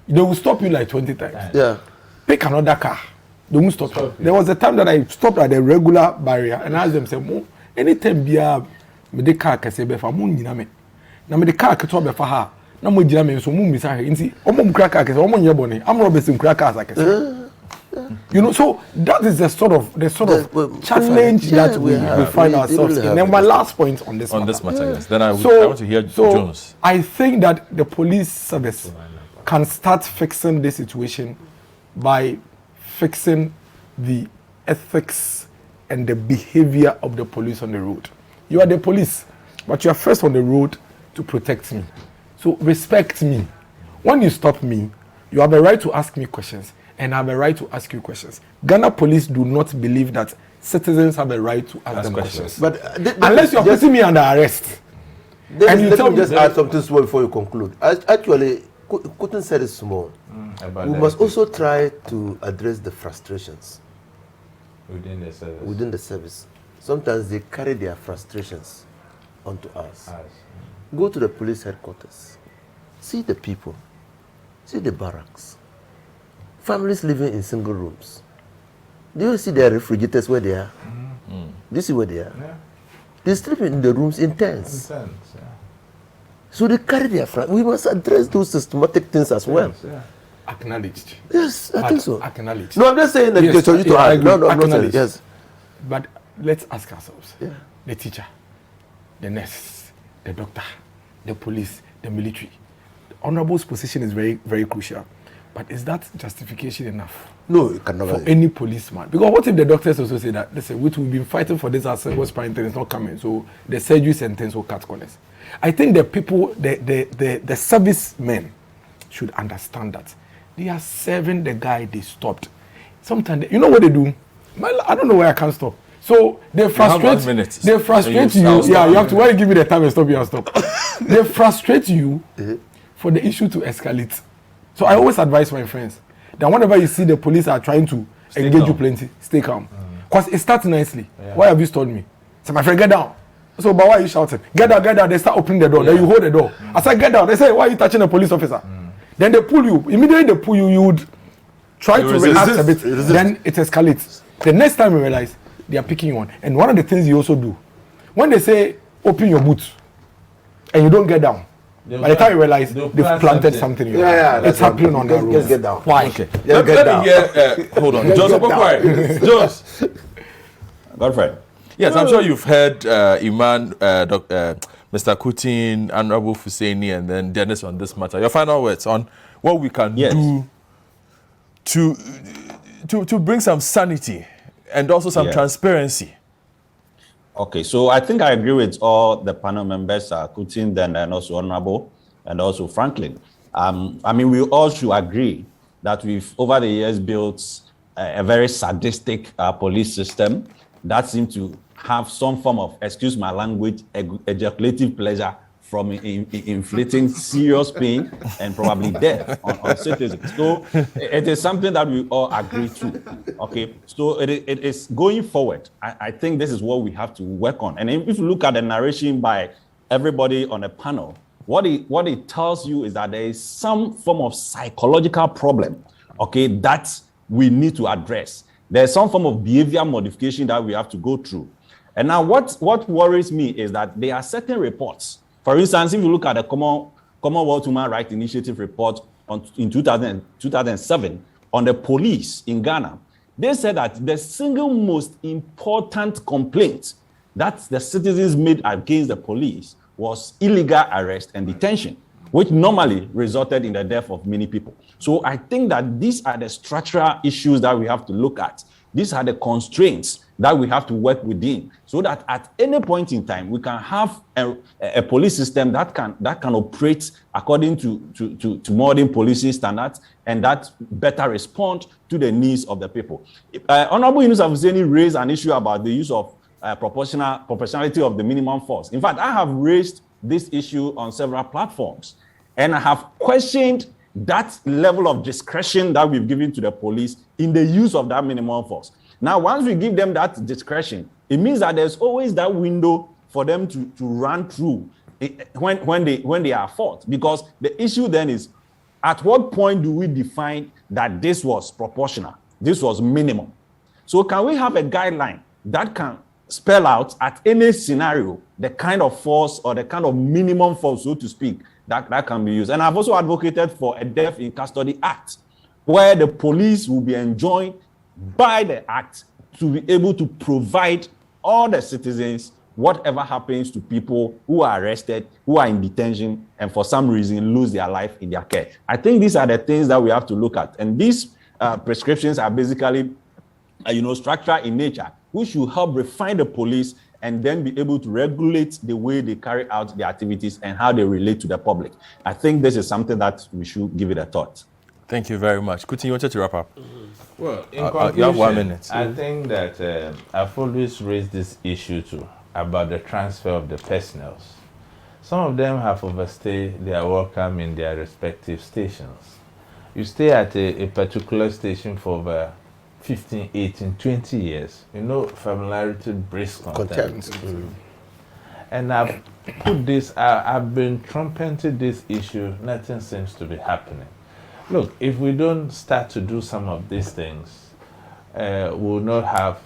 C: they will stop you like 20 times. Pick another car, they won't stop you. There was a time that I stopped at a regular barrier and asked them, say, anytime me the car can say, "Befa mun nyame." Na me the car keto be fa ha na mo gira me so mu misa he nti omom kraka ke omom nyebone am Robinson kraka as akese. You know, so that is the sort of challenge that we find ourselves in. And my last point on this
A: matter, yes. Then I want to hear Jones.
C: I think that the police service can start fixing this situation by fixing the ethics and the behavior of the police on the road. You are the police, but you are first on the road to protect me. So respect me. When you stop me, you have a right to ask me questions, and I have a right to ask you questions. Ghana police do not believe that citizens have a right to ask them questions.
B: But
C: unless you are putting me under arrest,
B: Let me just add something small before you conclude. Actually, Kutin said it small. We must also try to address the frustrations
Q: within the service.
B: Within the service. Sometimes they carry their frustrations onto us. Go to the police headquarters. See the people. See the barracks. Families living in single rooms. Do you see their refrigerators where they are? Do you see where they are?
Q: Yeah.
B: They sleep in the rooms in tents. So they carry their we must address those systematic things as well.
C: Yeah. Acknowledged.
B: Yes, I think so.
C: Acknowledged.
B: No, I'm just saying that
C: yes,
B: you to
C: I agree.
B: No, I'm not saying,
C: Acknowledged.
B: yes.
C: But let's ask ourselves.
B: Yeah.
C: The teacher, the nurse, the doctor, the police, the military. The honorable's position is very, very crucial. But is that justification enough?
B: No, it cannot
C: for any policeman. Because what if the doctors also say that, listen, we've been fighting for this as was parenting is not coming, so the surgery sentence will cut corners. I think the people, the servicemen should understand that they are serving the guy they stopped. Sometimes, you know what they do? I don't know where I can stop. So they frustrate. They frustrate you. Yeah, you have to. Why you give me the time and stop? You have to stop. They frustrate you for the issue to escalate. So I always advise my friends that whenever you see the police are trying to engage you plenty, stay calm. Because it starts nicely. Yeah. Why have you stopped me? So my friend, get down. So, but why are you shouting? Get down, get down. They start opening the door. Then you hold the door. I said, get down. They say, why are you touching a police officer? Then they pull you. Immediately they pull you, you would try to react a bit. Then it escalates. The next time you realize they are picking you on. And one of the things you also do, when they say, open your boots, and you don't get down, by the time you realize they've planted something, it's happening on the road.
B: Just get down.
C: Why?
A: Okay. Let me hear. Hold on, Joseph. Joseph.
O: Godfrey.
A: Yes, I'm sure you've heard Iman, Mr. Kutin, Honorable Fusaini, and then Dennis on this matter. Your final words on what we can do to bring some sanity and also some transparency.
O: Okay, so I think I agree with all the panel members, Kutin, then and also Honorable, and also Franklin. I mean, we all should agree that we've, over the years, built a very sadistic police system that seems to have some form of, excuse my language, ejaculative pleasure from inflicting serious pain and probably death on citizens. So it is something that we all agree to. Okay, so it is going forward. I think this is what we have to work on. And if you look at the narration by everybody on the panel, what it tells you is that there is some form of psychological problem, okay, that we need to address. There's some form of behavior modification that we have to go through. And now what worries me is that there are certain reports. For instance, if you look at the Commonwealth Human Rights Initiative report in 2007 on the police in Ghana, they said that the single most important complaint that the citizens made against the police was illegal arrest and detention, which normally resulted in the death of many people. So I think that these are the structural issues that we have to look at. These are the constraints that we have to work within, so that at any point in time we can have a police system that can operate according to modern policing standards and that better respond to the needs of the people. Honorable Yunus Afuseni raised an issue about the use of proportionality of the minimum force. In fact, I have raised this issue on several platforms, and I have questioned that level of discretion that we've given to the police in the use of that minimum force. Now, once we give them that discretion, it means that there's always that window for them to run through when they are at fault. Because the issue then is, at what point do we define that this was proportional, this was minimum? So can we have a guideline that can spell out at any scenario the kind of force or the kind of minimum force, so to speak, that can be used? And I've also advocated for a Death in Custody Act, where the police will be enjoined by the act to be able to provide all the citizens whatever happens to people who are arrested, who are in detention, and for some reason lose their life in their care. I think these are the things that we have to look at. And these prescriptions are basically, structural in nature, which will help refine the police and then be able to regulate the way they carry out their activities and how they relate to the public. I think this is something that we should give it a thought.
A: Thank you very much. Kutin, you wanted to wrap up?
Q: Well, in conclusion,
A: you have 1 minute.
Q: I think that I've always raised this issue too, about the transfer of the personnel. Some of them have overstayed their welcome in their respective stations. You stay at a particular station for over 15, 18, 20 years. You know, familiarity breeds contempt. And I've put this, I've been trumpeting this issue, nothing seems to be happening. Look, if we don't start to do some of these things, we'll not have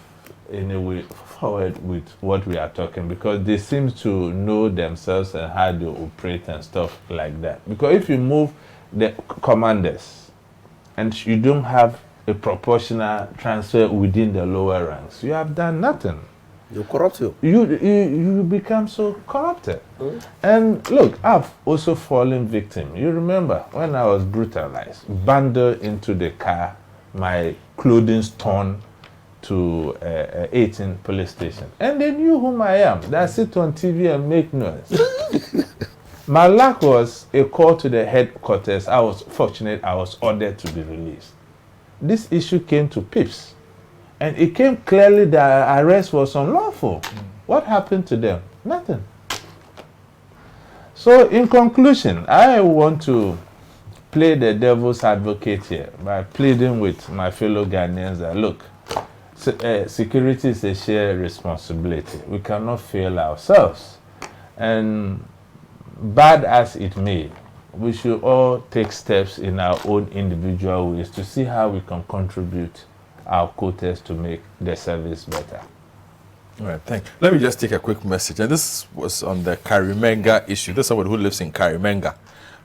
Q: any way forward with what we are talking, because they seem to know themselves and how they operate and stuff like that. Because if you move the commanders and you don't have a proportional transfer within the lower ranks, you have done nothing.
B: You corrupt you.
Q: You become so corrupted. And look, I've also fallen victim. You remember when I was brutalized, bundled into the car, my clothing torn to 18 police station. And they knew whom I am. They sit on TV and make noise. My luck was a call to the headquarters. I was fortunate I was ordered to be released. This issue came to PIPS. And it came clearly that arrest was unlawful. What happened to them? Nothing. So in conclusion, I want to play the devil's advocate here by pleading with my fellow Ghanaians that, look, security is a shared responsibility. We cannot fail ourselves. And bad as it may, we should all take steps in our own individual ways to see how we can contribute our quotas to make the service better.
A: All right, thank you. Let me just take a quick message. And this was on the Karimenga issue. There's somebody who lives in Karimenga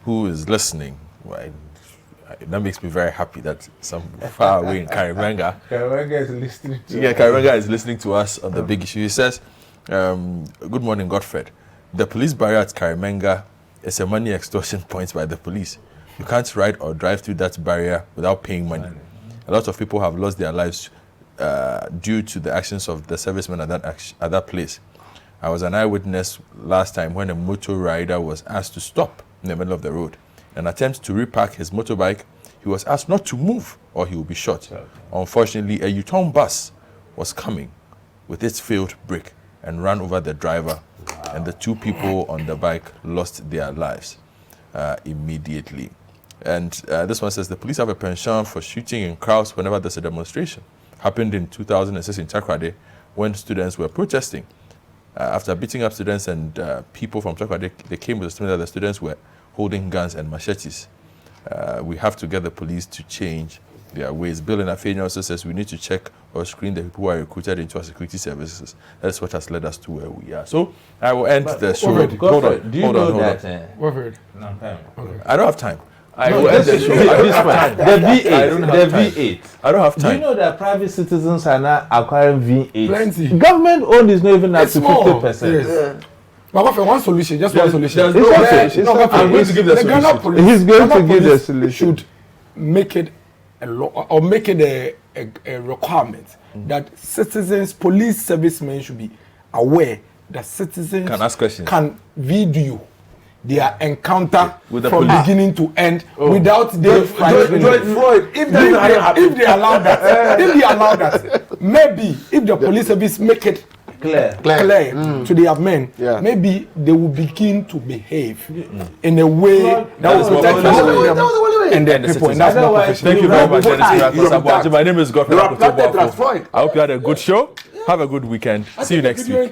A: who is listening. Right? That makes me very happy that some far away in Karimenga.
Q: Karimenga is listening to us.
A: Yeah, Karimenga is listening to us on the big issue. He says, good morning, Godfred. The police barrier at Karimenga is a money extortion point by the police. You can't ride or drive through that barrier without paying money. A lot of people have lost their lives due to the actions of the servicemen at that place. I was an eyewitness last time when a motor rider was asked to stop in the middle of the road. In an attempt to repark his motorbike, he was asked not to move or he will be shot. Unfortunately, a U-turn bus was coming with its failed brake and ran over the driver, and the two people on the bike lost their lives immediately. And this one says the police have a penchant for shooting in crowds whenever there's a demonstration. Happened in 2006 in Takoradi when students were protesting. After beating up students and people from Takoradi, they came with the statement that the students were holding guns and machetes. We have to get the police to change their ways. Bill and Afeni also says we need to check or screen the people who are recruited into our security services. That's what has led us to where we are. So I will end the show. Hold on. I don't have time. I will end the show.
Q: The V8.
A: I don't have time.
Q: Do you know that private citizens are now acquiring V8?
C: Plenty.
Q: Government owned is not even up to 50%.
C: Yes. But for one solution, just one solution.
A: I'm going to give the solution.
Q: He's going to give the solution.
C: Should make it a law or make it a requirement that citizens, police servicemen should be aware that citizens
A: can ask questions,
C: can video their encounter
A: with the
C: from
A: police,
C: beginning to end without them fighting. If they allow that, maybe if the police service make it clear to their men, maybe they will begin to behave in a way that will protect them and their people. And that's not professional.
A: Thank you very much. My name is Godfred. I hope you had a good show. Have a good weekend. See you next week.